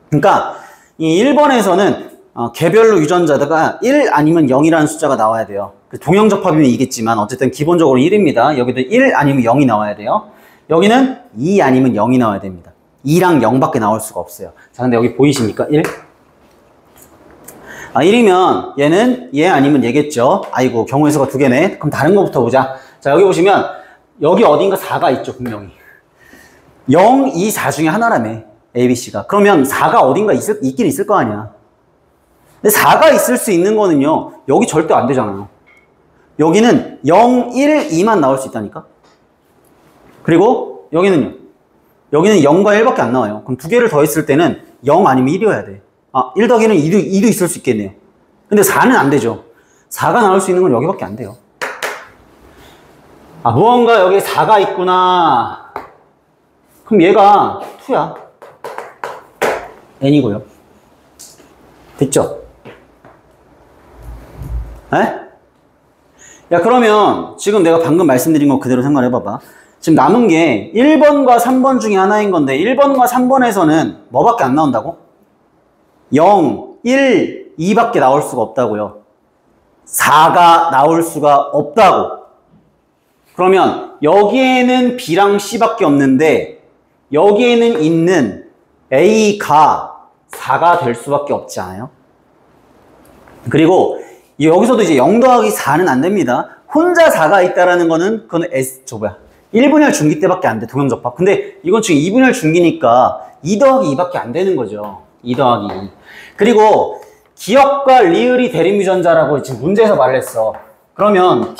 그러니까 이 1번에서는 개별로 유전자가 1 아니면 0이라는 숫자가 나와야 돼요. 동형접합이면 이겠지만 어쨌든 기본적으로 1입니다. 여기도 1 아니면 0이 나와야 돼요. 여기는 2 아니면 0이 나와야 됩니다. 2랑 0밖에 나올 수가 없어요. 자, 근데 여기 보이십니까? 1? 1이면 얘는 얘 아니면 얘겠죠. 아이고, 경우의 수가 2개네. 그럼 다른 거부터 보자. 자, 여기 보시면 여기 어딘가 4가 있죠, 분명히. 0, 2, 4 중에 하나라며, ABC가. 그러면 4가 어딘가 있긴 있을 거 아니야. 근데 4가 있을 수 있는 거는요, 여기 절대 안 되잖아요. 여기는 0, 1, 2만 나올 수 있다니까? 그리고 여기는요. 여기는 0과 1밖에 안 나와요. 그럼 2개를 더했을 때는 0 아니면 1이어야 돼. 1 더하기는 2도 있을 수 있겠네요. 근데 4는 안 되죠. 4가 나올 수 있는 건 여기밖에 안 돼요. 무언가 여기 4가 있구나. 그럼 얘가 2야. n이고요. 됐죠? 에? 야, 그러면 지금 내가 방금 말씀드린 거 그대로 생각해봐봐. 지금 남은 게 1번과 3번 중에 하나인 건데 1번과 3번에서는 뭐밖에 안 나온다고? 0, 1, 2밖에 나올 수가 없다고요. 4가 나올 수가 없다고. 그러면 여기에는 B랑 C밖에 없는데 여기에는 있는 A가 4가 될 수밖에 없지 않아요? 그리고 여기서도 이제 0 더하기 4는 안 됩니다. 혼자 4가 있다라는 거는 그건 1분열 중기 때밖에 안 돼, 동형접합. 근데 이건 지금 2분열 중기니까 2 더하기 2밖에 안 되는 거죠. 2 더하기 2. 그리고 기역과 리을이 대립유전자라고 지금 문제에서 말을 했어. 그러면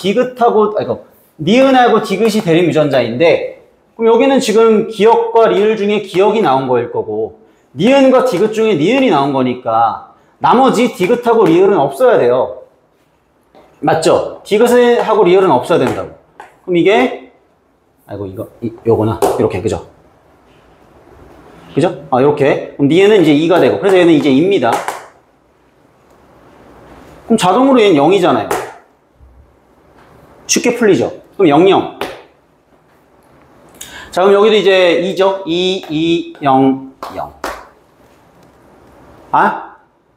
니은하고 디귿이 대립유전자인데 그럼 여기는 지금 기역과 리을 중에 기역이 나온 거일 거고 니은과 디귿 중에 니은이 나온 거니까 나머지 디귿하고 리을은 없어야 돼요. 맞죠? 디귿하고 리을은 없어야 된다고. 그럼 이게 요거나 이렇게, 그죠? 그죠? 이렇게. 그럼 니은은 이제 2가 되고 그래서 얘는 이제 2입니다. 그럼 자동으로 얘는 0이잖아요. 쉽게 풀리죠? 그럼 0, 0. 자, 그럼 여기도 이제 2죠? 2, 0, 0.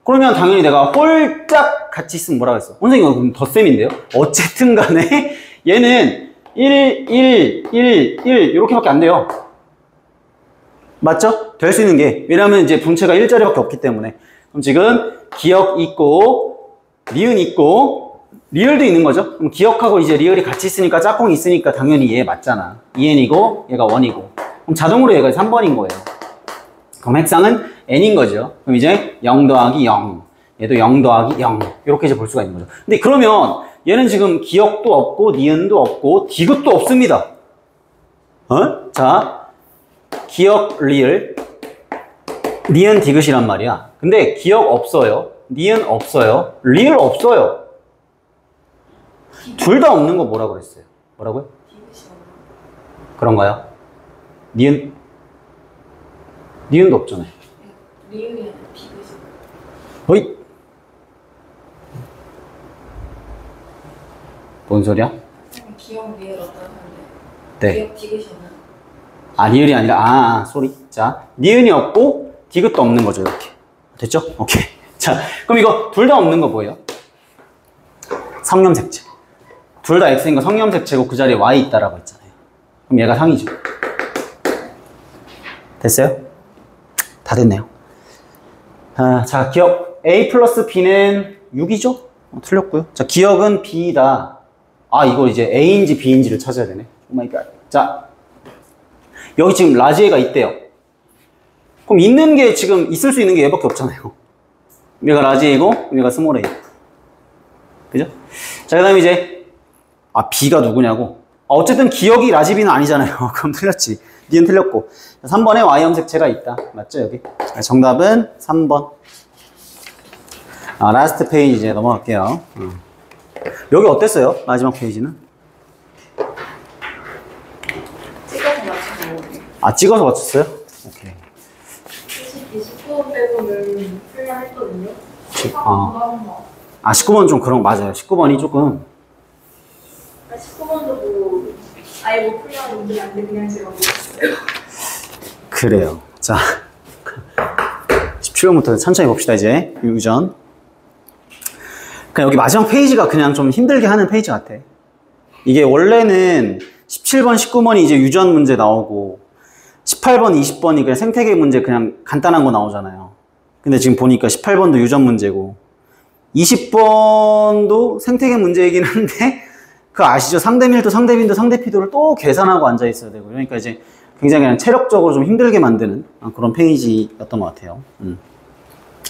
그러면 당연히 내가 홀짝 같이 있으면 뭐라고 했어? 선생님, 그럼 덧셈인데요? 어쨌든 간에 얘는 1, 1, 1, 1 이렇게밖에 안 돼요. 맞죠? 될 수 있는 게. 왜냐면 이제 분체가 1자리밖에 없기 때문에. 그럼 지금 기억 있고, 니은 있고, 리을도 있는 거죠. 그럼 기억하고 이제 리을이 같이 있으니까 짝꿍이 있으니까 당연히 얘 맞잖아. 2n이고 얘가 1이고. 그럼 자동으로 얘가 3번인 거예요. 그럼 핵상은 n인 거죠. 그럼 이제 0 더하기 0. 얘도 0 더하기 0. 이렇게 이제 볼 수가 있는 거죠. 근데 그러면 얘는 지금 기억도 없고, 니은도 없고, 디귿도 없습니다. 자, 기억, 리을, 니은, 디귿이란 말이야. 근데 기억 없어요. 니은 없어요. 리을 없어요. 둘 다 없는 거 뭐라고 그랬어요? 뭐라고요? 그런가요? 니은도 없잖아요. 리을이 아니라 디귿이. 어이? 뭔 소리야? 기억 리을 어떤 건데? 네. 기억 디귿이나. 아, 리을이 아니라, 쏘리. 자, 니은이 없고, 디귿도 없는 거죠, 이렇게. 됐죠? 오케이. 자, 그럼 이거 둘 다 없는 거 뭐예요? 성염색체. 둘 다 X인 거 성염색체고 그 자리에 Y 있다라고 했잖아요. 그럼 얘가 상이죠. 됐어요? 다 됐네요. 자, 기억 A 플러스 B는 6이죠? 틀렸고요. 자, 기억은 B다. 아, 이거 이제 A인지 B인지를 찾아야 되네. 오 마이 갓. 자, 여기 지금 라지에가 있대요. 그럼 있는 게 지금 있을 수 있는 게 얘밖에 없잖아요. 얘가 라지에고 얘가 스몰 A. 그죠? 자, 그 다음에 이제 B가 누구냐고. 어쨌든 기억이 라지 B는 아니잖아요. 그럼 틀렸지. 니은 틀렸고. 3번에 Y염색체가 있다. 맞죠, 여기? 정답은 3번. 라스트 페이지 이제 넘어갈게요. 여기 어땠어요? 마지막 페이지는? 찍어서 맞추고. 찍어서 맞췄어요? 오케이. 19번 빼고는 풀려 했거든요. 19번 좀 그런 거 맞아요. 19번이 조금. 19번도 뭐 아예 못 풀려는 문제는 안 돼. 그냥 제가 못했어요. 그래요. 자, 17번부터 천천히 봅시다, 이제. 유전. 그냥 여기 마지막 페이지가 그냥 좀 힘들게 하는 페이지 같아. 이게 원래는 17번, 19번이 이제 유전 문제 나오고 18번, 20번이 그냥 생태계 문제 그냥 간단한 거 나오잖아요. 근데 지금 보니까 18번도 유전 문제고 20번도 생태계 문제이긴 한데 그거 아시죠? 상대밀도, 상대빈도, 상대피도를 또 계산하고 앉아 있어야 되고 그러니까 이제 굉장히 그냥 체력적으로 좀 힘들게 만드는 그런 페이지였던 것 같아요.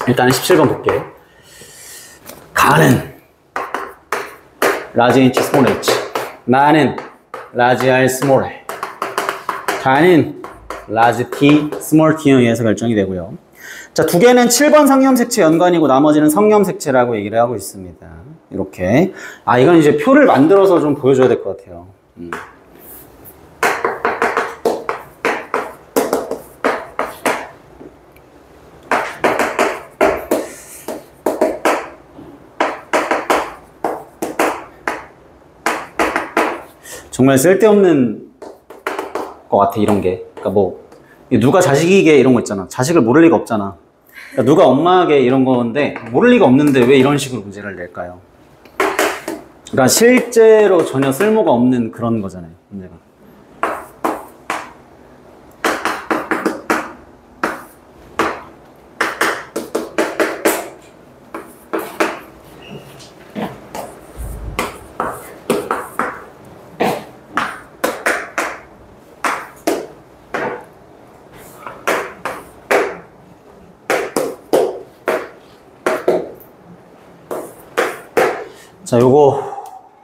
일단은 17번 볼게요. 가는 라지 H 스몰 H, 나는 라지 R 스몰 R, 가는 라지 T 스몰 T에 의해서 결정이 되고요. 자, 두 개는 7번 상염색체 연관이고 나머지는 성염색체라고 얘기를 하고 있습니다. 이렇게. 이건 이제 표를 만들어서 좀 보여줘야 될 것 같아요. 정말 쓸데없는 것 같아, 이런 게. 그러니까 뭐, 누가 자식이게 이런 거 있잖아. 자식을 모를 리가 없잖아. 그러니까 누가 엄마에게 이런 건데, 모를 리가 없는데 왜 이런 식으로 문제를 낼까요? 그러니까 실제로 전혀 쓸모가 없는 그런 거잖아요, 문제가. 자, 요거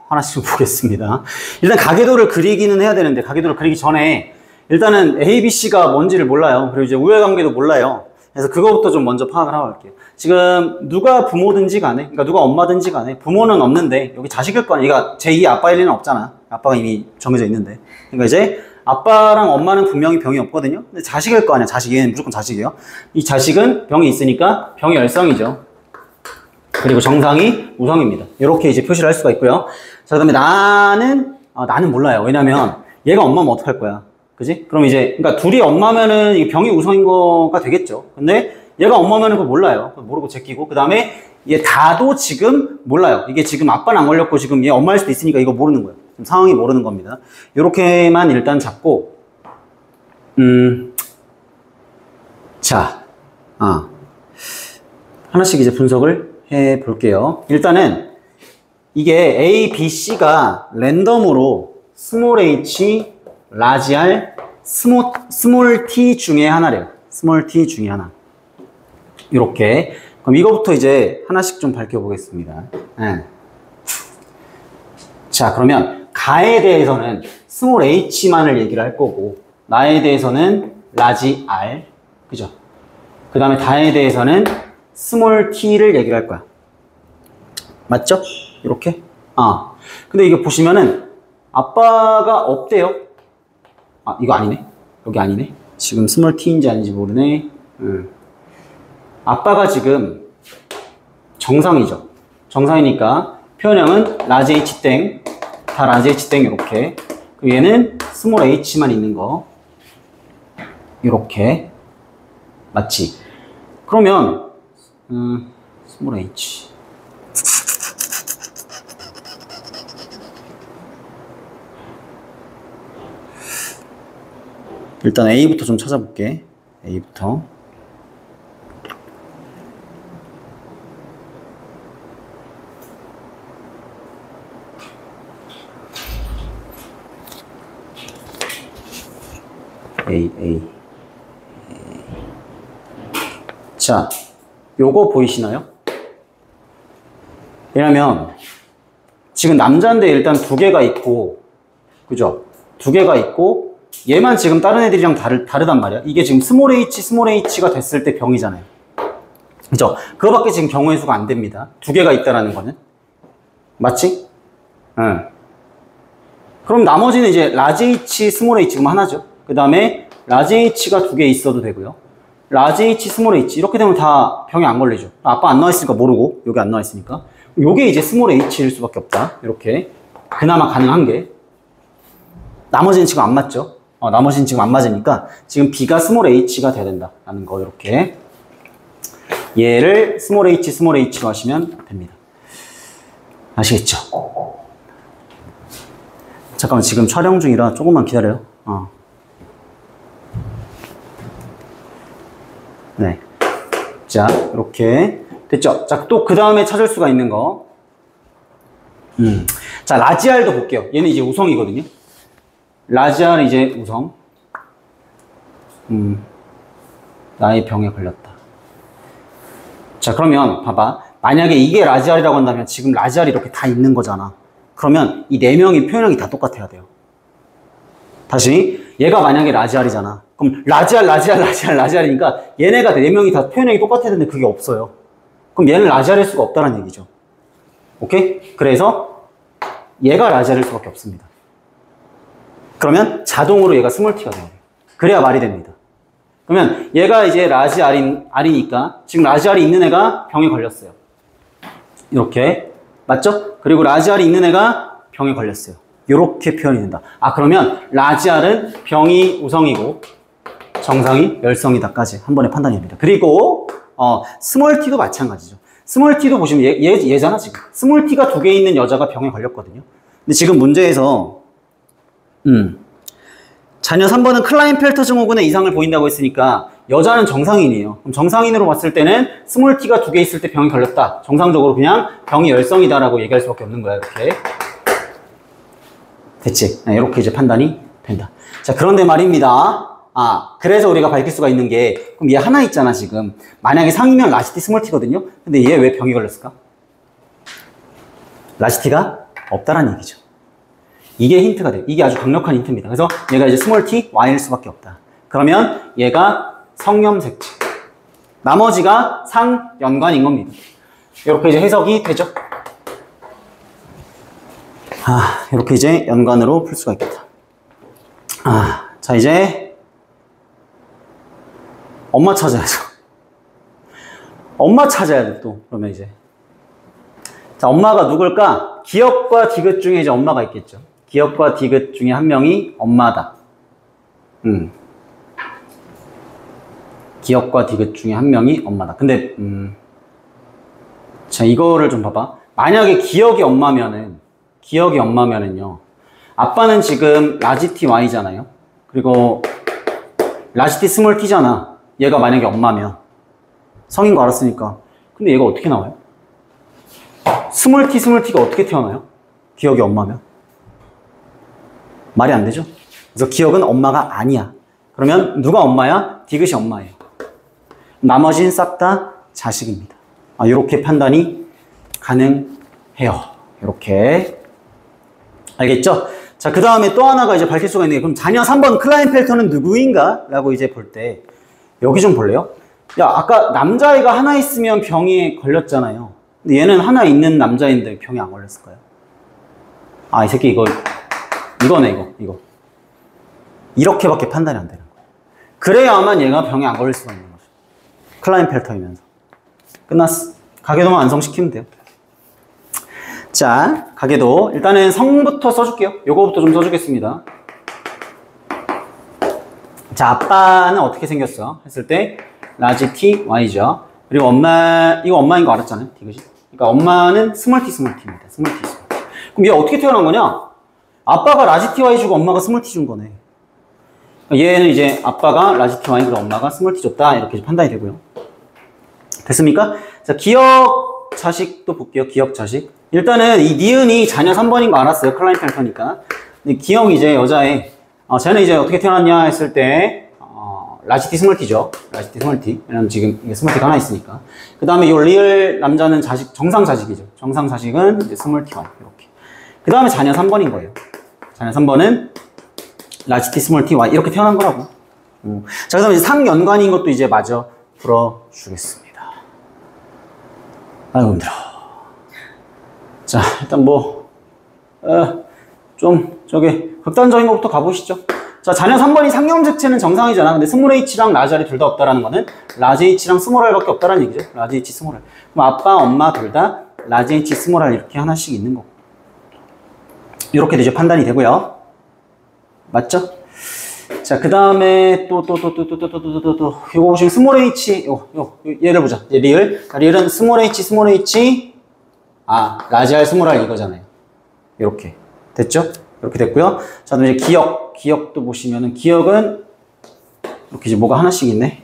하나씩 보겠습니다. 일단 가계도를 그리기는 해야 되는데 가계도를 그리기 전에 일단은 A, B, C가 뭔지를 몰라요. 그리고 이제 우열관계도 몰라요. 그래서 그거부터 좀 먼저 파악을 하고 갈게요. 지금 누가 부모든지 간에, 그러니까 누가 엄마든지 간에 부모는 없는데 여기 자식일 거 아니야. 그러니까 제2 아빠 1, 2는 없잖아. 아빠가 이미 정해져 있는데. 그러니까 이제 아빠랑 엄마는 분명히 병이 없거든요. 근데 자식일 거 아니야. 자식, 얘는 무조건 자식이에요. 이 자식은 병이 있으니까 병이 열성이죠. 그리고 정상이 우성입니다. 이렇게 이제 표시를 할 수가 있고요. 자, 그 다음에 나는 몰라요. 왜냐면 얘가 엄마면 어떡할 거야. 그지? 그럼 이제, 그러니까 둘이 엄마면은 이게 병이 우성인 거가 되겠죠. 근데 얘가 엄마면은 그거 몰라요. 모르고 제끼고. 그 다음에 얘 다도 지금 몰라요. 이게 지금 아빠는 안 걸렸고 지금 얘 엄마일 수도 있으니까 이거 모르는 거예요. 지금 상황이 모르는 겁니다. 이렇게만 일단 잡고, 자, 하나씩 이제 분석을 해 볼게요. 일단은 이게 A, B, C가 랜덤으로 스몰 h, 라지 r, 스몰 t 중에 하나래요. 스몰 t 중에 하나. 이렇게. 그럼 이거부터 이제 하나씩 좀 밝혀보겠습니다. 네. 자, 그러면 가에 대해서는 스몰 h만을 얘기를 할 거고, 나에 대해서는 라지 r, 그죠? 그 다음에 다에 대해서는 스몰 t를 얘기를 할 거야. 맞죠? 이렇게? 근데 이게 보시면은 아빠가 없대요. 이거 아니네. 여기 아니네. 지금 스몰 t인지 아닌지 모르네. 아빠가 지금 정상이죠. 정상이니까 표현형은 라지 h 땡, 다 라지 h 땡 이렇게. 그리고 얘는 스몰 h만 있는 거. 이렇게. 맞지? 그러면 스몰 h. 일단 A부터 좀 찾아볼게. A부터. A. 자, 요거 보이시나요? 왜냐면 지금 남자인데 일단 두 개가 있고, 그죠? 두 개가 있고 얘만 지금 다른 애들이랑 다르단 말이야. 이게 지금 스몰 h가 됐을 때 병이잖아요. 그죠? 그거밖에 지금 경우의 수가 안 됩니다. 두 개가 있다라는 거는. 맞지? 응. 그럼 나머지는 이제 라지 h, 스몰 h가 하나죠. 그 다음에 라지 h가 두 개 있어도 되고요. 라지 h, 스몰 h 이렇게 되면 다 병이 안 걸리죠. 아빠 안 나와 있으니까 모르고 여기 안 나와 있으니까. 요게 이제 스몰 h일 수밖에 없다. 이렇게 그나마 가능한 게. 나머지는 지금 안 맞죠? 나머지는 지금 안 맞으니까 지금 B가 스몰 h가 돼야 된다라는 거. 이렇게 얘를 스몰 h로 하시면 됩니다. 아시겠죠? 잠깐만, 지금 촬영 중이라 조금만 기다려요. 네. 자, 이렇게 됐죠? 자, 또 그 다음에 찾을 수가 있는 거. 자, 라지 r도 볼게요. 얘는 이제 우성이거든요. 라지 r 이제 우성. 나의 병에 걸렸다. 자, 그러면 봐봐. 만약에 이게 라지 r이라고 한다면 지금 라지 r이 이렇게 다 있는 거잖아. 그러면 이 네 명이 표현형이 다 똑같아야 돼요. 다시, 얘가 만약에 라지 r이잖아. 그럼 라지 r이니까 얘네가 네 명이 다 표현형이 똑같아야 되는데 그게 없어요. 그럼 얘는 라지 r일 수가 없다는 얘기죠. 오케이? 그래서 얘가 라지 r일 수밖에 없습니다. 그러면 자동으로 얘가 스몰 t가 돼야 돼요. 그래야 말이 됩니다. 그러면 얘가 이제 라지 r이니까 지금 라지 r이 있는 애가 병에 걸렸어요. 이렇게. 맞죠? 그리고 라지 r이 있는 애가 병에 걸렸어요. 이렇게 표현이 된다. 그러면 라지 r은 병이 우성이고 정상이 열성이다까지 한 번에 판단이 됩니다. 그리고 스몰 t도 마찬가지죠. 스몰 t도 보시면 얘잖아 지금. 스몰 t가 두 개 있는 여자가 병에 걸렸거든요. 근데 지금 문제에서 자녀 3번은 클라인펠터 증후군의 이상을 보인다고 했으니까 여자는 정상인이에요. 그럼 정상인으로 봤을 때는 스몰 t가 두 개 있을 때 병이 걸렸다. 정상적으로 그냥 병이 열성이다라고 얘기할 수밖에 없는 거야. 이렇게. 됐지? 네, 이렇게 이제 판단이 된다. 자, 그런데 말입니다. 그래서 우리가 밝힐 수가 있는 게, 그럼 얘 하나 있잖아, 지금. 만약에 상이면 라지 t, 스몰 t거든요? 근데 얘 왜 병이 걸렸을까? 라지 t가 없다라는 얘기죠. 이게 힌트가 돼요. 이게 아주 강력한 힌트입니다. 그래서 얘가 이제 스몰 t, y일 수밖에 없다. 그러면 얘가 성염색체. 나머지가 상연관인 겁니다. 이렇게 이제 해석이 되죠. 이렇게 이제 연관으로 풀 수가 있겠다. 자, 이제 엄마 찾아야죠. 엄마 찾아야 돼, 또. 그러면 이제. 자, 엄마가 누굴까? 기역과 디귿 중에 이제 엄마가 있겠죠. 기역과 디귿 중에 한 명이 엄마다. 기역과 디귿 중에 한 명이 엄마다. 근데, 자, 이거를 좀 봐봐. 만약에 기역이 엄마면은요. 아빠는 지금 라지 t y잖아요. 그리고 라지 t 스몰 t잖아. 얘가 만약에 엄마면. 성인 거 알았으니까. 근데 얘가 어떻게 나와요? 스몰 t가 어떻게 태어나요? 기억이 엄마면? 말이 안 되죠? 그래서 기억은 엄마가 아니야. 그러면 누가 엄마야? 디귿이 엄마예요. 나머지는 싹 다 자식입니다. 이렇게 판단이 가능해요. 이렇게. 알겠죠? 자, 그 다음에 또 하나가 이제 밝힐 수가 있는 게, 그럼 자녀 3번 클라인펠터는 누구인가? 라고 이제 볼 때, 여기 좀 볼래요? 야, 아까 남자애가 하나 있으면 병에 걸렸잖아요. 근데 얘는 하나 있는 남자인데 병에 안 걸렸을까요? 이 새끼 이거네, 이거. 이렇게밖에 판단이 안 되는 거예요. 그래야만 얘가 병에 안 걸릴 수가 있는 거죠. 클라인펠터이면서. 끝났어. 가계도만 완성시키면 돼요. 자, 가계도. 일단은 성부터 써줄게요. 요거부터 좀 써주겠습니다. 자, 아빠는 어떻게 생겼어? 했을 때, 라지 T, Y죠. 그리고 이거 엄마인 거 알았잖아요. 디귿이. 그러니까 엄마는 스몰 T입니다. 스몰 T. 그럼 얘 어떻게 태어난 거냐? 아빠가 라지 T, Y 주고 엄마가 스몰 T 준 거네. 얘는 이제 아빠가 라지 T, Y 그리고 엄마가 스몰 T 줬다. 이렇게 판단이 되고요. 됐습니까? 자, 기억 자식도 볼게요. 기억 자식. 일단은 이 니은이 자녀 3번인 거 알았어요. 클라인펠터니까. 기억 이제 여자애. 쟤는 이제 어떻게 태어났냐 했을 때, 라지 T 스몰 T죠. 라지 T 스몰 T. 왜냐면 지금 이게 스몰 T가 하나 있으니까. 그 다음에 이 리을 남자는 정상 자식이죠. 정상 자식은 이제 스몰 T, Y. 이렇게. 그 다음에 자녀 3번인 거예요. 자녀 3번은 라지 T 스몰 T, Y. 이렇게 태어난 거라고. 자, 그 다음에 이제 상연관인 것도 이제 마저 풀어주겠습니다. 아이고, 힘들어. 자, 일단 극단적인 것부터 가보시죠. 자, 자녀 3번이 상형객체는 정상이잖아. 근데 스몰 h랑 라지 r이 둘 다 없다라는 거는 라지 h랑 스몰 r밖에 없다라는 얘기죠. 라지 h, 스몰 r. 그럼 아빠, 엄마 둘 다 라지 h, 스몰 r 이렇게 하나씩 있는 거고. 이렇게 이제 판단이 되고요. 맞죠? 자, 그 다음에 이거 보시면 스몰 h, 얘를 보자. 리을은 스몰 h, 라지 r, 스몰 r 이거잖아요. 이렇게. 됐죠? 이렇게 됐고요. 자, 그럼 이제 기억도 보시면은, 기억은 이렇게 이제 뭐가 하나씩 있네.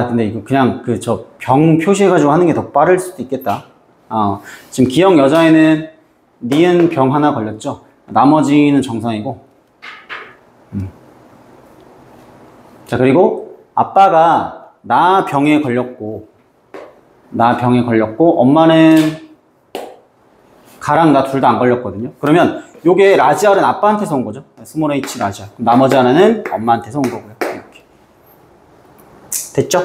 근데 이거 그냥 병 표시해가지고 하는 게 더 빠를 수도 있겠다. 지금 기억 여자애는 니은 병 하나 걸렸죠? 나머지는 정상이고. 자, 그리고 아빠가 나 병에 걸렸고, 엄마는 가랑 나 둘 다 안 걸렸거든요. 그러면 요게 라지 r은 아빠한테서 온 거죠. 스몰 h 라지 r. 나머지 하나는 엄마한테서 온 거고요. 이렇게. 됐죠?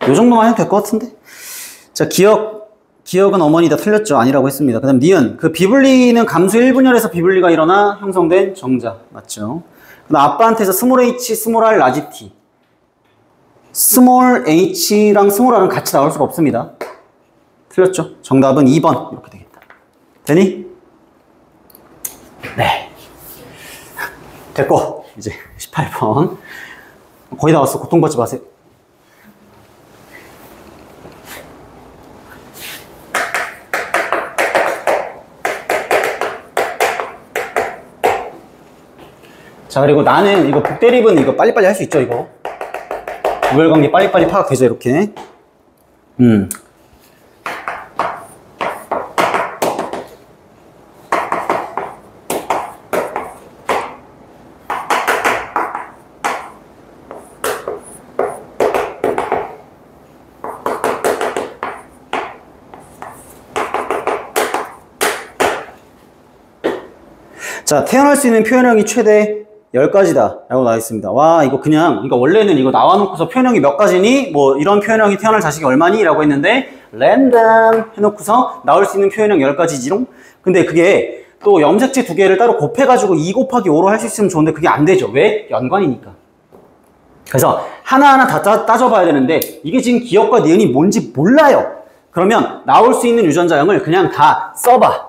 요 정도만 해도 될 것 같은데? 자, 기억은 어머니 다 틀렸죠? 아니라고 했습니다. 그 다음 니은. 비블리는 감수 1분열에서 비블리가 일어나 형성된 정자. 맞죠? 그 다음 아빠한테서 스몰 h, 스몰 r, 라지 t. 스몰 h랑 스몰 r은 같이 나올 수가 없습니다. 틀렸죠? 정답은 2번. 이렇게 되겠다. 되니? 네. 됐고, 이제 18번. 거의 다 왔어. 고통받지 마세요. 자, 그리고 나는 이거 북대립은 이거 빨리빨리 할 수 있죠, 이거. 우열관계 빨리빨리 파악되죠, 이렇게. 자, 태어날 수 있는 표현형이 최대 10가지다 라고 나와 있습니다. 와, 이거 그러니까 원래는 이거 나와놓고서 표현형이 몇 가지니? 이런 표현형이 태어날 자식이 얼마니? 라고 했는데 랜덤 해놓고서 나올 수 있는 표현형 10가지지롱? 근데 그게 또 염색체 2개를 따로 곱해가지고 2 곱하기 5로 할 수 있으면 좋은데 그게 안 되죠. 왜? 연관이니까. 그래서 하나하나 다 따져봐야 되는데 이게 지금 기억과 니은이 뭔지 몰라요. 그러면 나올 수 있는 유전자형을 그냥 다 써봐.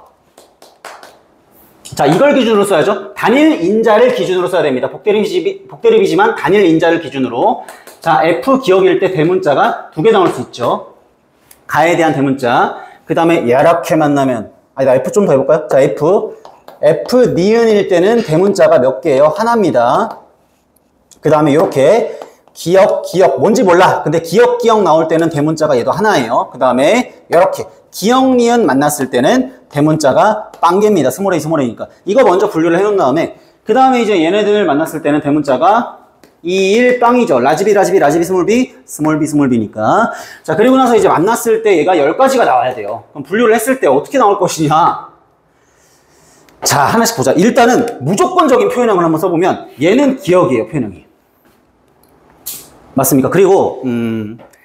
자, 이걸 기준으로 써야죠. 단일 인자를 기준으로 써야 됩니다. 복대립이지만 단일 인자를 기준으로. 자, F 기억일 때 대문자가 2개 나올 수 있죠. 가에 대한 대문자. 그 다음에 이렇게 만나면, 나 F 좀 더 해볼까요? 자, F 니은일 때는 대문자가 몇 개예요? 하나입니다. 그 다음에 이렇게 기역 뭔지 몰라. 근데 기역 나올 때는 대문자가 얘도 하나예요. 그 다음에 이렇게 기역 니은 만났을 때는 대문자가 빵개입니다. 스몰 A니까. 이거 먼저 분류를 해놓은 다음에 그 다음에 이제 얘네들 만났을 때는 대문자가 2, 1, 빵이죠. 라지비, 스몰 B니까. 자, 그리고 나서 이제 만났을 때 얘가 10가지가 나와야 돼요. 그럼 분류를 했을 때 어떻게 나올 것이냐. 자, 하나씩 보자. 일단은 무조건적인 표현형을 한번 써보면 얘는 기역이에요, 표현형이. 맞습니까? 그리고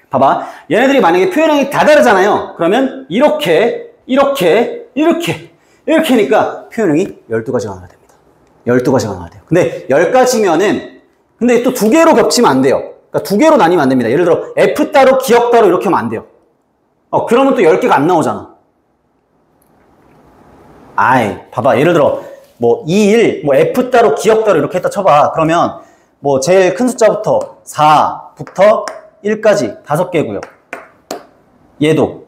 봐봐. 얘네들이 만약에 표현형이 다 다르잖아요. 그러면 이렇게니까 표현형이 12가지가 나와야 됩니다. 12가지가 나와야 돼요. 근데 10가지면은 근데 또 2개로 겹치면 안 돼요. 그러니까 2개로 나뉘면 안 됩니다. 예를 들어 F 따로 기역 따로 이렇게 하면 안 돼요. 그러면 또 10개가 안 나오잖아. 봐봐. 예를 들어 뭐 2, 1, 뭐 F 따로 기역 따로 이렇게 했다 쳐봐. 그러면 뭐 제일 큰 숫자부터 4부터 1까지 5개고요. 얘도.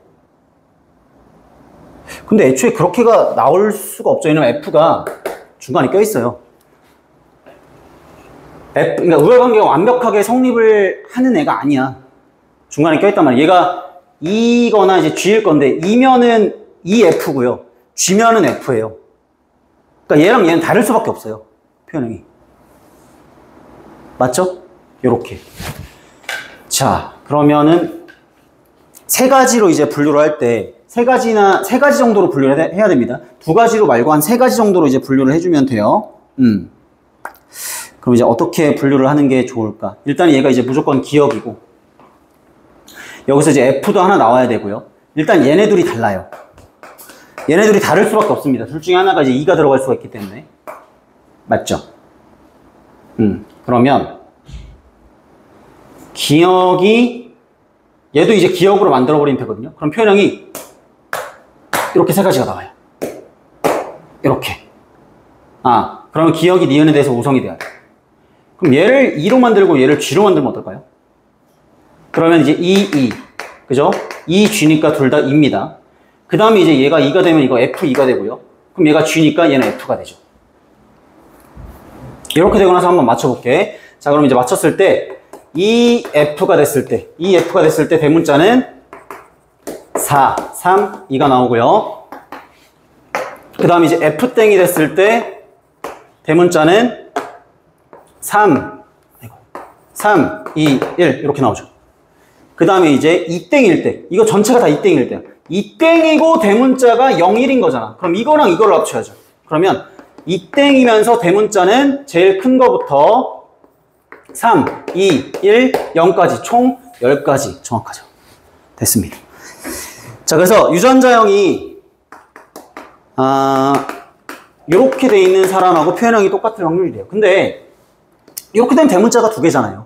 근데 애초에 그렇게가 나올 수가 없죠. 왜냐면 F가 중간에 껴있어요. 그러니까 우열관계가 완벽하게 성립을 하는 애가 아니야. 중간에 껴있단 말이야. 얘가 E거나 이제 G일 건데 E면은 EF고요. G면은 F예요. 그러니까 얘랑 얘는 다를 수밖에 없어요. 표현형이. 맞죠? 요렇게. 자, 그러면은 3가지로 이제 분류를 할 때 3가지 정도로 분류를 해야 됩니다. 2가지로 말고 한 3가지 정도로 이제 분류를 해주면 돼요. 그럼 이제 어떻게 분류를 하는 게 좋을까? 일단 얘가 이제 무조건 기역이고 여기서 이제 F도 하나 나와야 되고요. 일단 얘네 둘이 달라요. 얘네들이 다를 수밖에 없습니다. 둘 중에 하나가 이제 2가 들어갈 수가 있기 때문에. 맞죠? 그러면 기역이 얘도 이제 기역으로 만들어버리면 되거든요. 그럼 표현형이 이렇게 3가지가 나와요. 이렇게. 그러면 기역이 니은에 대해서 우성이 돼야 돼. 그럼 얘를 2로 만들고 얘를 G로 만들면 어떨까요? 그러면 이제 E. 그죠? E, G니까 둘 다 2입니다. 그 다음에 이제 얘가 2가 되면 이거 F2가 되고요. 그럼 얘가 G니까 얘는 F가 되죠. 이렇게 되고 나서 한번 맞춰볼게. 자, 그럼 이제 맞췄을 때 EF가 됐을 때 대문자는 4, 3, 2가 나오고요. 그 다음에 이제 F땡이 됐을 때 대문자는 3, 2, 1 이렇게 나오죠. 그 다음에 이제 2땡일 때 이거 전체가 다 2땡일 때 2땡이고 대문자가 0, 1인 거잖아. 그럼 이거랑 이거를 합쳐야죠. 그러면 2땡이면서 대문자는 제일 큰 거부터 3, 2, 1, 0까지 총 10가지 정확하죠. 됐습니다. 자, 그래서 유전자형이 이렇게 돼 있는 사람하고 표현형이 똑같을 확률이 돼요. 근데 이렇게 되면 대문자가 2개잖아요.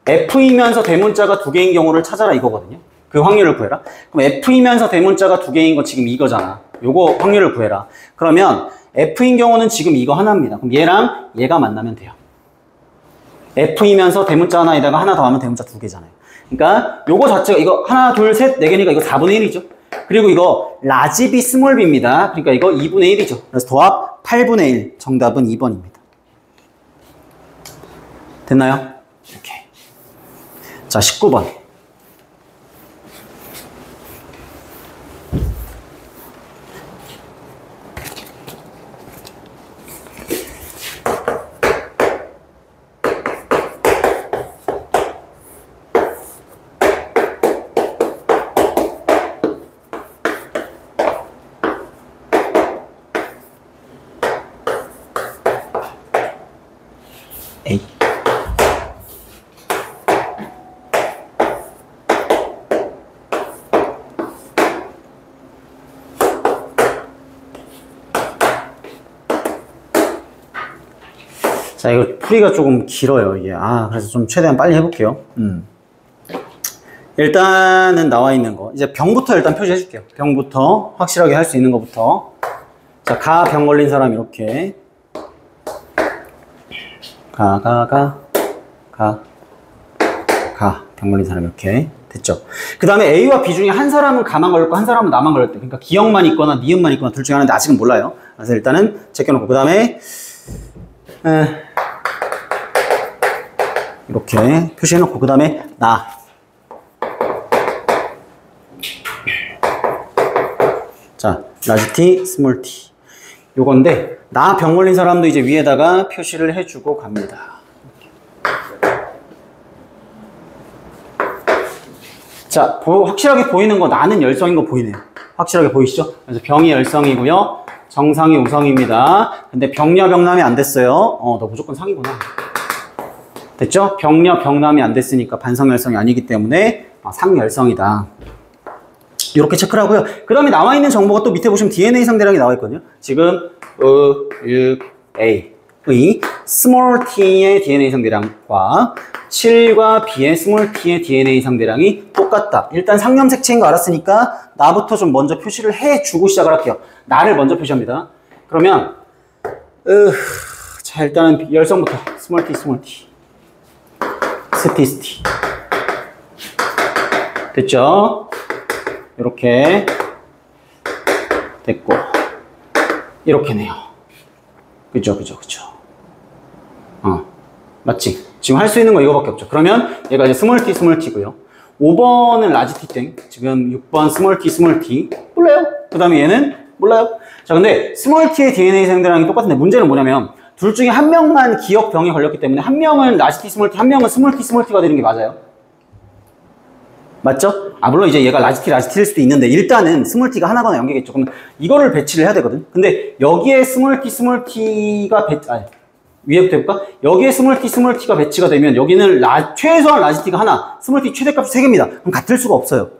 F이면서 대문자가 2개인 경우를 찾아라 이거거든요. 그 확률을 구해라. 그럼 F이면서 대문자가 2개인 거 지금 이거잖아. 요거 확률을 구해라. 그러면 F인 경우는 지금 이거 하나입니다. 그럼 얘랑 얘가 만나면 돼요. F이면서 대문자 하나에다가 하나 더하면 대문자 2개잖아요. 그러니까 요거 자체가 이거 하나, 둘, 셋, 4개니까 이거 4분의 1이죠. 그리고 이거 라지 B 스몰 B입니다. 그러니까 이거 2분의 1이죠. 그래서 도합 8분의 1. 정답은 2번입니다. 됐나요? 이렇게. 자, 19번. 자, 이거 풀이가 조금 길어요, 이게. 그래서 좀 최대한 빨리 해볼게요. 일단은 나와 있는 거. 이제 병부터 일단 표시해 줄게요. 병부터 확실하게 할 수 있는 것부터. 자, 병 걸린 사람 이렇게. 병 걸린 사람 이렇게. 됐죠? 그 다음에 A와 B 중에 한 사람은 가만 걸렸고 한 사람은 나만 걸렸대. 그러니까 기역만 있거나 니은만 있거나 둘 중에 하나인데 아직은 몰라요. 그래서 일단은 제껴놓고. 그 다음에 이렇게 표시해놓고 그 다음에 나. 자, 라지 t, 스몰 t. 요건데 나 병 걸린 사람도 이제 위에다가 표시를 해주고 갑니다. 자, 확실하게 보이는 거 나는 열성인 거 보이네요. 확실하게 보이시죠? 그래서 병이 열성이고요. 정상이 우성입니다. 근데 병녀 병남이 안 됐어요. 너 무조건 상이구나. 됐죠? 병녀 병남이 안 됐으니까 반성 열성이 아니기 때문에 상 열성이다. 이렇게 체크를 하고요. 그 다음에 나와 있는 정보가 또 밑에 보시면 DNA 상대량이 나와 있거든요. 지금 A의 스몰 t의 DNA 상대량과 7과 B의 스몰 t의 DNA 상대량이 똑같다. 일단 상념 색채인 거 알았으니까 나부터 좀 먼저 표시를 해주고 시작을 할게요. 나를 먼저 표시합니다. 그러면 자, 일단은 열성부터 스몰 t, 스몰 t, 스티스 t. 됐죠? 이렇게 됐고 이렇게네요. 그죠? 맞지? 지금 할 수 있는 거 이거밖에 없죠. 그러면 얘가 이제 스몰 t, 스몰 t고요. 5번은 라지 t 땡. 지금 6번 스몰 t, 스몰 t. 몰라요? 그 다음에 얘는 몰라요? 자, 근데 스몰 t의 DNA 상대량이 똑같은데 문제는 뭐냐면 둘 중에 한 명만 기억병에 걸렸기 때문에 한 명은 라지 t, 스몰 t, 한 명은 스몰 t, 스몰 t가 되는 게 맞아요. 맞죠? 물론 이제 얘가 라지 t일 수도 있는데 일단은 스몰 t가 하나거나 연계겠죠. 그럼 이거를 배치를 해야 되거든. 근데 여기에 스몰 t가 위에부터 해볼까? 여기에 스몰 t가 배치가 되면 여기는 최소한 라지 t가 하나, 스몰 t 최대값이 3개입니다. 그럼 같을 수가 없어요.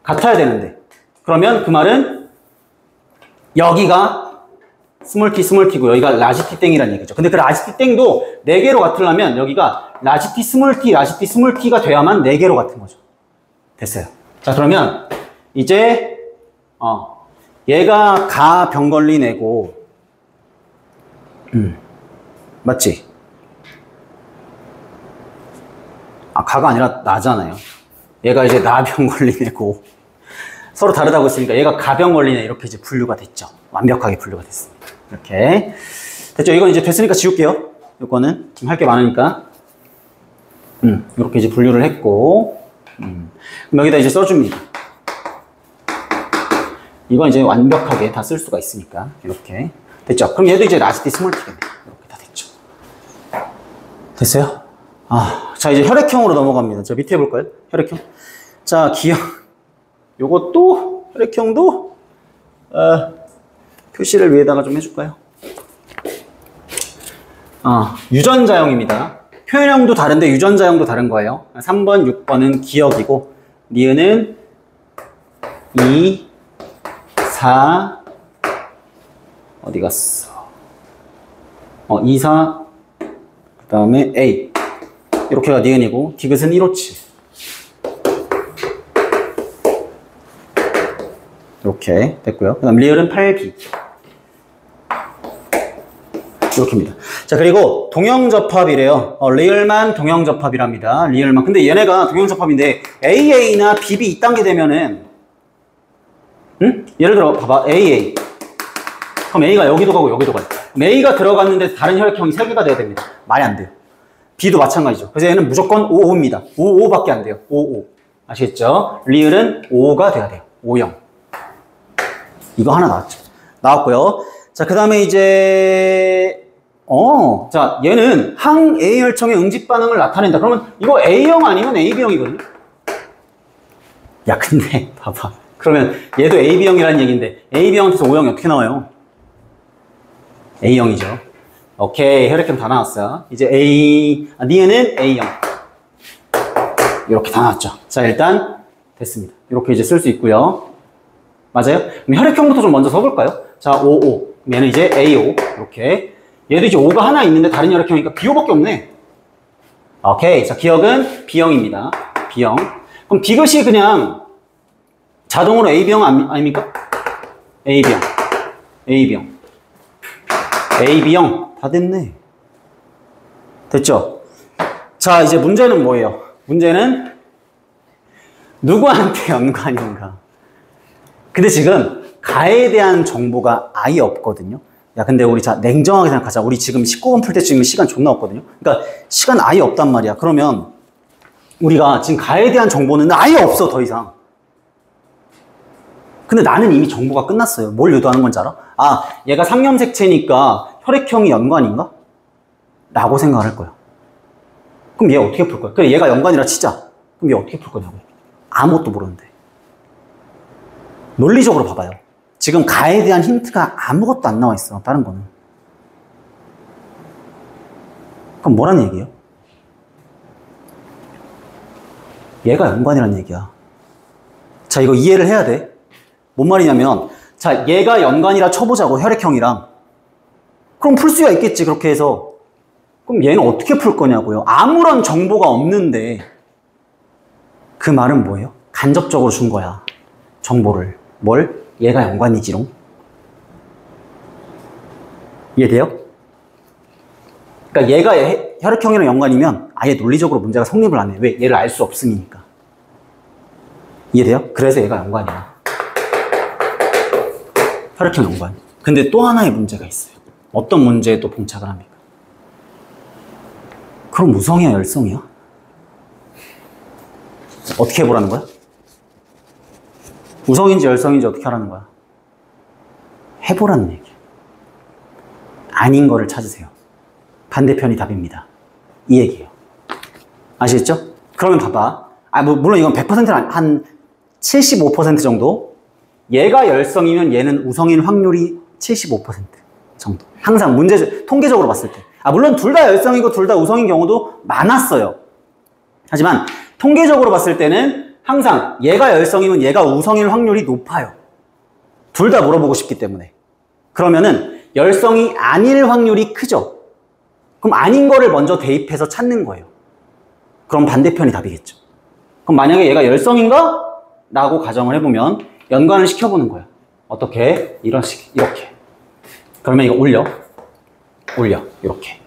같아야 되는데. 그러면 그 말은 여기가 스몰 t고 여기가 라지 t 땡이라는 얘기죠. 근데 그 라지 t 땡도 4개로 같으려면 여기가 라지 t, 스몰 t가 돼야만 4개로 같은 거죠. 됐어요. 자, 그러면 이제 얘가 가 병 걸린 애고 맞지? 가가 아니라 나잖아요. 얘가 이제 나 병 걸린 애고 서로 다르다고 했으니까 얘가 가병 걸린 애 이렇게 이제 분류가 됐죠. 완벽하게 분류가 됐습니다. 이렇게 됐죠? 이건 이제 됐으니까 지울게요. 이거는 지금 할 게 많으니까 이렇게 이제 분류를 했고 그럼 여기다 이제 써줍니다. 이건 이제 완벽하게 다 쓸 수가 있으니까 이렇게 됐죠? 그럼 얘도 이제 라지 t, 스몰 t겠네. 이렇게 다 됐죠. 됐어요? 자, 이제 혈액형으로 넘어갑니다. 자, 밑에 해볼까요? 혈액형. 자, 기형. 요것도, 혈액형도, 표시를 위에다가 좀 해줄까요? 유전자형입니다. 표현형도 다른데 유전자형도 다른 거예요. 3번, 6번은 기억이고, 니은은 2, 4, 어디 갔어? 2, 4, 그 다음에 A. 이렇게가 니은이고, 디귿은 157. 이렇게 됐고요. 그 다음 리을은 8B. 이렇게입니다. 자, 그리고 동형접합이래요. 리을만 동형접합이랍니다. 리을만. 근데 얘네가 동형접합인데 AA나 BB 2단계 되면은 예를 들어 봐봐. AA. 그럼 A가 여기도 가고 여기도 가요. 그럼 A가 들어갔는데 다른 혈액형이 3개가 돼야 됩니다. 말이 안 돼요. B도 마찬가지죠. 그래서 얘는 무조건 55입니다. 55밖에 안 돼요. 55. 아시겠죠? 리을은 5가 돼야 돼요. 50. 이거 하나 나왔죠. 나왔고요. 자, 그 다음에 이제 자, 얘는 항 A 혈청의 응집 반응을 나타낸다. 그러면 이거 A형 아니면 AB형이거든요. 야, 근데 봐봐. 그러면 얘도 AB형이라는 얘기인데 AB형한테서 O형이 어떻게 나와요? A형이죠. 오케이, 혈액형 다 나왔어요. 이제 니은은 A형. 이렇게 다 나왔죠. 자, 일단 됐습니다. 이렇게 이제 쓸 수 있고요. 맞아요? 그럼 혈액형부터 좀 먼저 써볼까요? 자, OO. 얘는 이제 AO. 이렇게. 얘도 이제 O가 하나 있는데 다른 혈액형이니까 BO밖에 없네. 오케이. 자, 기억은 B형입니다. B형. 그럼 디귿이 그냥 자동으로 AB형 아닙니까? AB형. AB형. AB형. 다 됐네. 됐죠? 자, 이제 문제는 뭐예요? 문제는 누구한테 연관인가? 근데 지금 가에 대한 정보가 아예 없거든요. 야, 근데 우리 자, 냉정하게 생각하자. 우리 지금 19번 풀 때 지금 시간 존나 없거든요. 그러니까 시간 아예 없단 말이야. 그러면 우리가 지금 가에 대한 정보는 아예 없어, 더 이상. 근데 나는 이미 정보가 끝났어요. 뭘 유도하는 건지 알아? 아, 얘가 상염색체니까 혈액형이 연관인가? 라고 생각을 할 거야. 그럼 얘 어떻게 풀 거야? 그래, 얘가 연관이라 치자. 그럼 얘 어떻게 풀 거냐고. 아무것도 모르는데. 논리적으로 봐봐요. 지금 가에 대한 힌트가 아무것도 안 나와 있어. 다른 거는. 그럼 뭐라는 얘기예요? 얘가 연관이라는 얘기야. 자, 이거 이해를 해야 돼. 뭔 말이냐면, 자, 얘가 연관이라 쳐보자고, 혈액형이랑. 그럼 풀 수가 있겠지, 그렇게 해서. 그럼 얘는 어떻게 풀 거냐고요? 아무런 정보가 없는데, 그 말은 뭐예요? 간접적으로 준 거야. 정보를. 뭘? 얘가 연관이지롱. 이해돼요? 그러니까 얘가 혈액형이랑 연관이면 아예 논리적으로 문제가 성립을 안 해. 왜? 얘를 알 수 없으니까. 이해돼요? 그래서 얘가 연관이야. 혈액형 연관. 근데 또 하나의 문제가 있어요. 어떤 문제에 또 봉착을 합니까? 그럼 우성이야, 열성이야? 어떻게 해보라는 거야? 우성인지 열성인지 어떻게 하라는 거야? 해보라는 얘기야. 아닌 거를 찾으세요. 반대편이 답입니다. 이 얘기예요. 아시겠죠? 그러면 봐봐. 아, 물론 이건 100%는 한 75% 정도? 얘가 열성이면 얘는 우성인 확률이 75% 정도. 항상 통계적으로 봤을 때. 아, 물론 둘 다 열성이고 둘 다 우성인 경우도 많았어요. 하지만 통계적으로 봤을 때는 항상 얘가 열성이면 얘가 우성일 확률이 높아요. 둘 다 물어보고 싶기 때문에. 그러면은 열성이 아닐 확률이 크죠. 그럼 아닌 거를 먼저 대입해서 찾는 거예요. 그럼 반대편이 답이겠죠. 그럼 만약에 얘가 열성인가? 라고 가정을 해보면 연관을 시켜보는 거야. 어떻게? 이렇게. 그러면 이거 올려. 이렇게.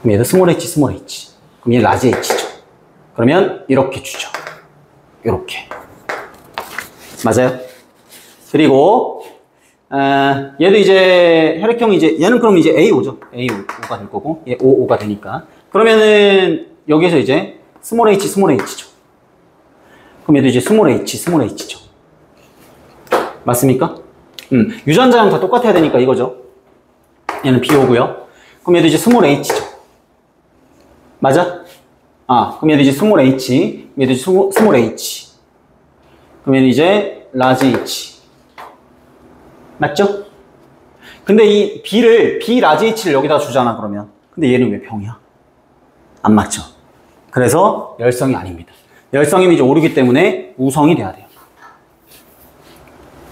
그럼 얘도 스몰 h. 그럼 얘 라지 h죠. 그러면 이렇게 주죠. 이렇게. 맞아요? 그리고 얘도 이제 혈액형이 얘는 그럼 이제 A5죠. A5가 될 거고 얘 O5가 되니까. 그러면은 여기서 이제 스몰 h죠. 그럼 얘도 이제 스몰 h죠. 맞습니까? 유전자형 다 똑같아야 되니까 이거죠. 얘는 B5고요. 그럼 얘도 이제 스몰 h죠. 맞아? 아, 그럼 얘도 이제 스몰 h, 얘도 이제 스몰 h. 그럼 얘는 이제 라지 h. 맞죠? 근데 이 B 라지 h를 여기다 주잖아, 그러면. 근데 얘는 왜 병이야? 안 맞죠? 그래서 열성이 아닙니다. 열성이면 이제 오르기 때문에 우성이 돼야 돼요.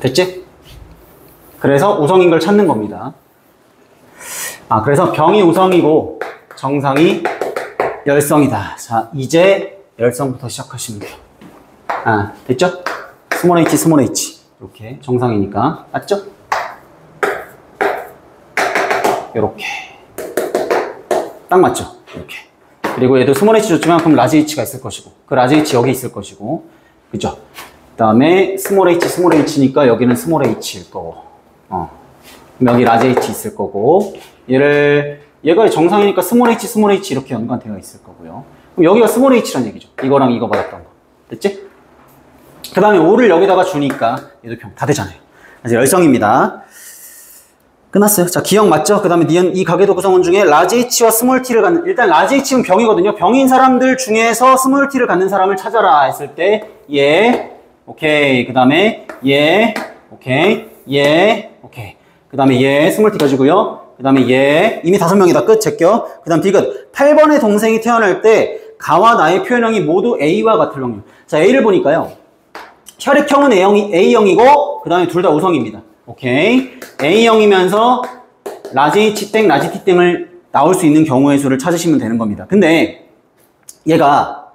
됐지? 그래서 우성인 걸 찾는 겁니다. 아, 그래서 병이 우성이고 정상이 열성이다. 자, 이제 열성부터 시작하시면 돼요. 아, 됐죠? 스몰 h. 이렇게 정상이니까. 맞죠? 이렇게. 딱 맞죠? 이렇게. 그리고 얘도 스몰 h 줬지만 그럼 라지 h가 있을 것이고 그 라지 h 여기 있을 것이고 그죠? 그 다음에 스몰 h니까 여기는 스몰 h일 거고 여기 라지 h 있을 거고 얘가 정상이니까 스몰 h 이렇게 연관되어 있을 거고요. 그럼 여기가 스몰 h란 얘기죠. 이거랑 이거 받았던 거. 됐지? 그 다음에 5를 여기다가 주니까 얘도 병 다 되잖아요. 그래서 열성입니다. 끝났어요. 자, 기억 맞죠? 그 다음에 이 가계도 구성원 중에 라지 h와 스몰 t를 갖는, 일단 라지 h는 병이거든요. 병인 사람들 중에서 스몰 t를 갖는 사람을 찾아라 했을 때 얘, 오케이. 그 다음에 얘, 오케이. 얘, 오케이. 그 다음에 얘 스몰 t 가지고요. 그 다음에 얘 이미 5명이다. 끝. 제껴. 그 다음 디귿. 8번의 동생이 태어날 때 가와 나의 표현형이 모두 A와 같을 확률. 자, A를 보니까요. 혈액형은 A형이고 그 다음에 둘 다 우성입니다. 오케이. A형이면서 라지 H 땡, 라지 T 땡을 나올 수 있는 경우의 수를 찾으시면 되는 겁니다. 근데 얘가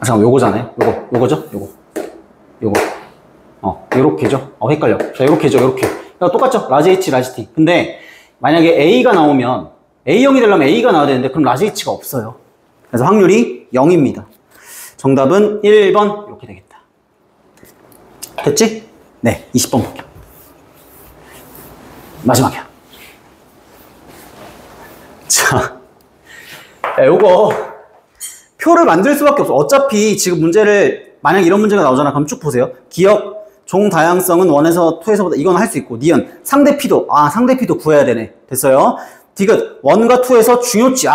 잠깐만, 요거잖아요. 요거죠? 요거. 요렇게죠? 헷갈려. 자, 요렇게죠, 요렇게. 그러니까 똑같죠? 라지 H, 라지 T. 근데 만약에 A가 나오면 A형이 되려면 A가 나와야 되는데 그럼 라지 H가 없어요. 그래서 확률이 0입니다. 정답은 1번 이렇게 되겠다. 됐지? 네, 20번 볼게요. 마지막이야. 자, 요거 표를 만들 수밖에 없어. 어차피 지금 문제를 만약 이런 문제가 나오잖아. 그럼 쭉 보세요. 기억, 종 다양성은 원에서 투에서보다 이건 할 수 있고 니은, 상대 피도. 상대 피도 구해야 되네. 됐어요. 디귿, 원과 투에서 중요치.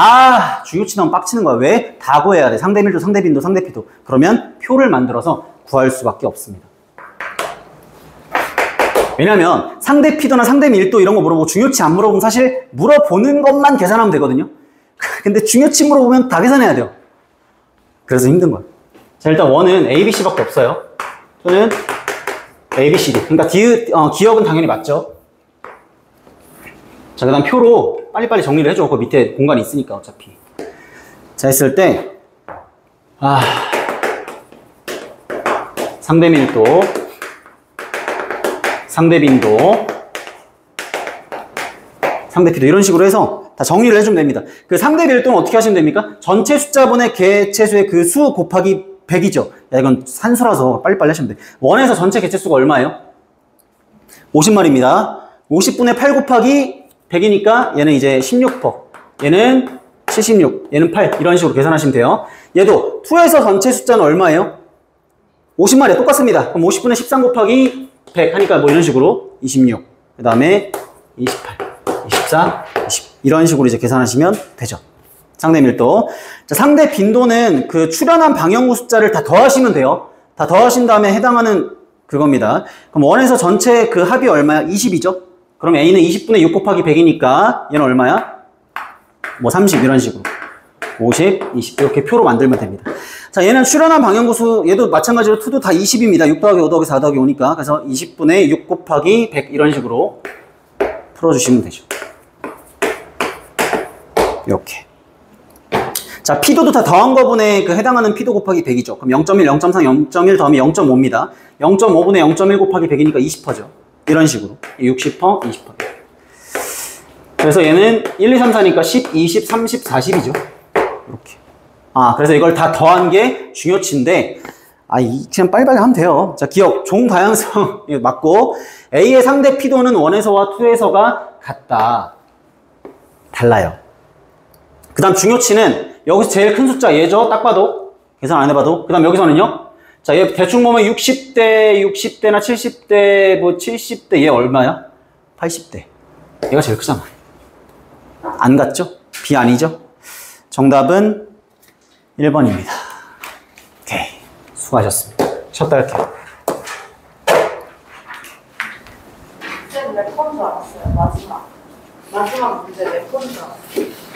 중요치 나오면 빡치는 거야. 왜? 다 구해야 돼. 상대 밀도, 상대 빈도, 상대 피도. 그러면 표를 만들어서 구할 수밖에 없습니다. 왜냐면 상대 피도나 상대 밀도 이런 거 물어보고 중요치 안 물어보면 사실 물어보는 것만 계산하면 되거든요. 근데 중요치 물어보면 다 계산해야 돼요. 그래서 힘든 거야. 자, 일단 원은 A, B, C밖에 없어요. 저는 A, B, C, D. 그러니까 기억은 당연히 맞죠. 자, 그 다음 표로 빨리빨리 정리를 해줘. 그 밑에 공간이 있으니까 어차피. 자, 했을 때 상대 밀도, 상대 빈도, 상대 피도 이런 식으로 해서 다 정리를 해주면 됩니다. 그 상대 밀도는 어떻게 하시면 됩니까? 전체 숫자분의 개체수의 그 수 곱하기 100이죠. 야, 이건 산수라서 빨리빨리 하시면 돼. 원에서 전체 개체수가 얼마예요? 50마리입니다. 50분의 8 곱하기 100이니까 얘는 이제 16%. 얘는 76, 얘는 8. 이런 식으로 계산하시면 돼요. 얘도 2에서 전체 숫자는 얼마예요? 50마리야. 똑같습니다. 그럼 50분의 13 곱하기 100 하니까 뭐 이런 식으로 26. 그 다음에 28, 24, 20. 이런 식으로 이제 계산하시면 되죠. 상대 밀도. 자, 상대 빈도는 그 출현한 방형구 숫자를 다 더하시면 돼요. 다 더하신 다음에 해당하는 그겁니다. 그럼 원에서 전체 그 합이 얼마야? 20이죠? 그럼 A는 20분의 6 곱하기 100이니까 얘는 얼마야? 뭐 30 이런 식으로. 50, 20 이렇게 표로 만들면 됩니다. 자, 얘는 출현한 방향구수 얘도 마찬가지로 2도 다 20입니다. 6 더하기 5 더하기 4 더하기 5니까. 그래서 20분의 6 곱하기 100 이런 식으로 풀어주시면 되죠. 이렇게. 자, 피도도 다 더한 거분에 그 해당하는 피도 곱하기 100이죠. 그럼 0.1, 0.3, 0.1 더하면 0.5입니다. 0.5분의 0.1 곱하기 100이니까 20%죠. 이런 식으로. 60%, 20%. 그래서 얘는 1, 2, 3, 4니까 10, 20, 30, 40이죠. 이렇게. 그래서 이걸 다 더한 게 중요치인데, 그냥 빨리빨리 하면 돼요. 자, 기억, 종 다양성 맞고, A의 상대 피도는 1에서와 2에서가 같다. 달라요. 그 다음 중요치는 여기서 제일 큰 숫자 얘죠. 딱 봐도. 계산 안 해봐도. 그 다음 여기서는요. 자, 얘 대충 보면 60대나 70대, 뭐 70대 얘 얼마야? 80대. 얘가 제일 크잖아. 안 같죠? B 아니죠? 정답은 1번입니다. 오케이. 수고하셨습니다. 쉬었다 할게요. 몇 번 줄 알았어요? 마지막 문제 몇 번 줄 알았어요?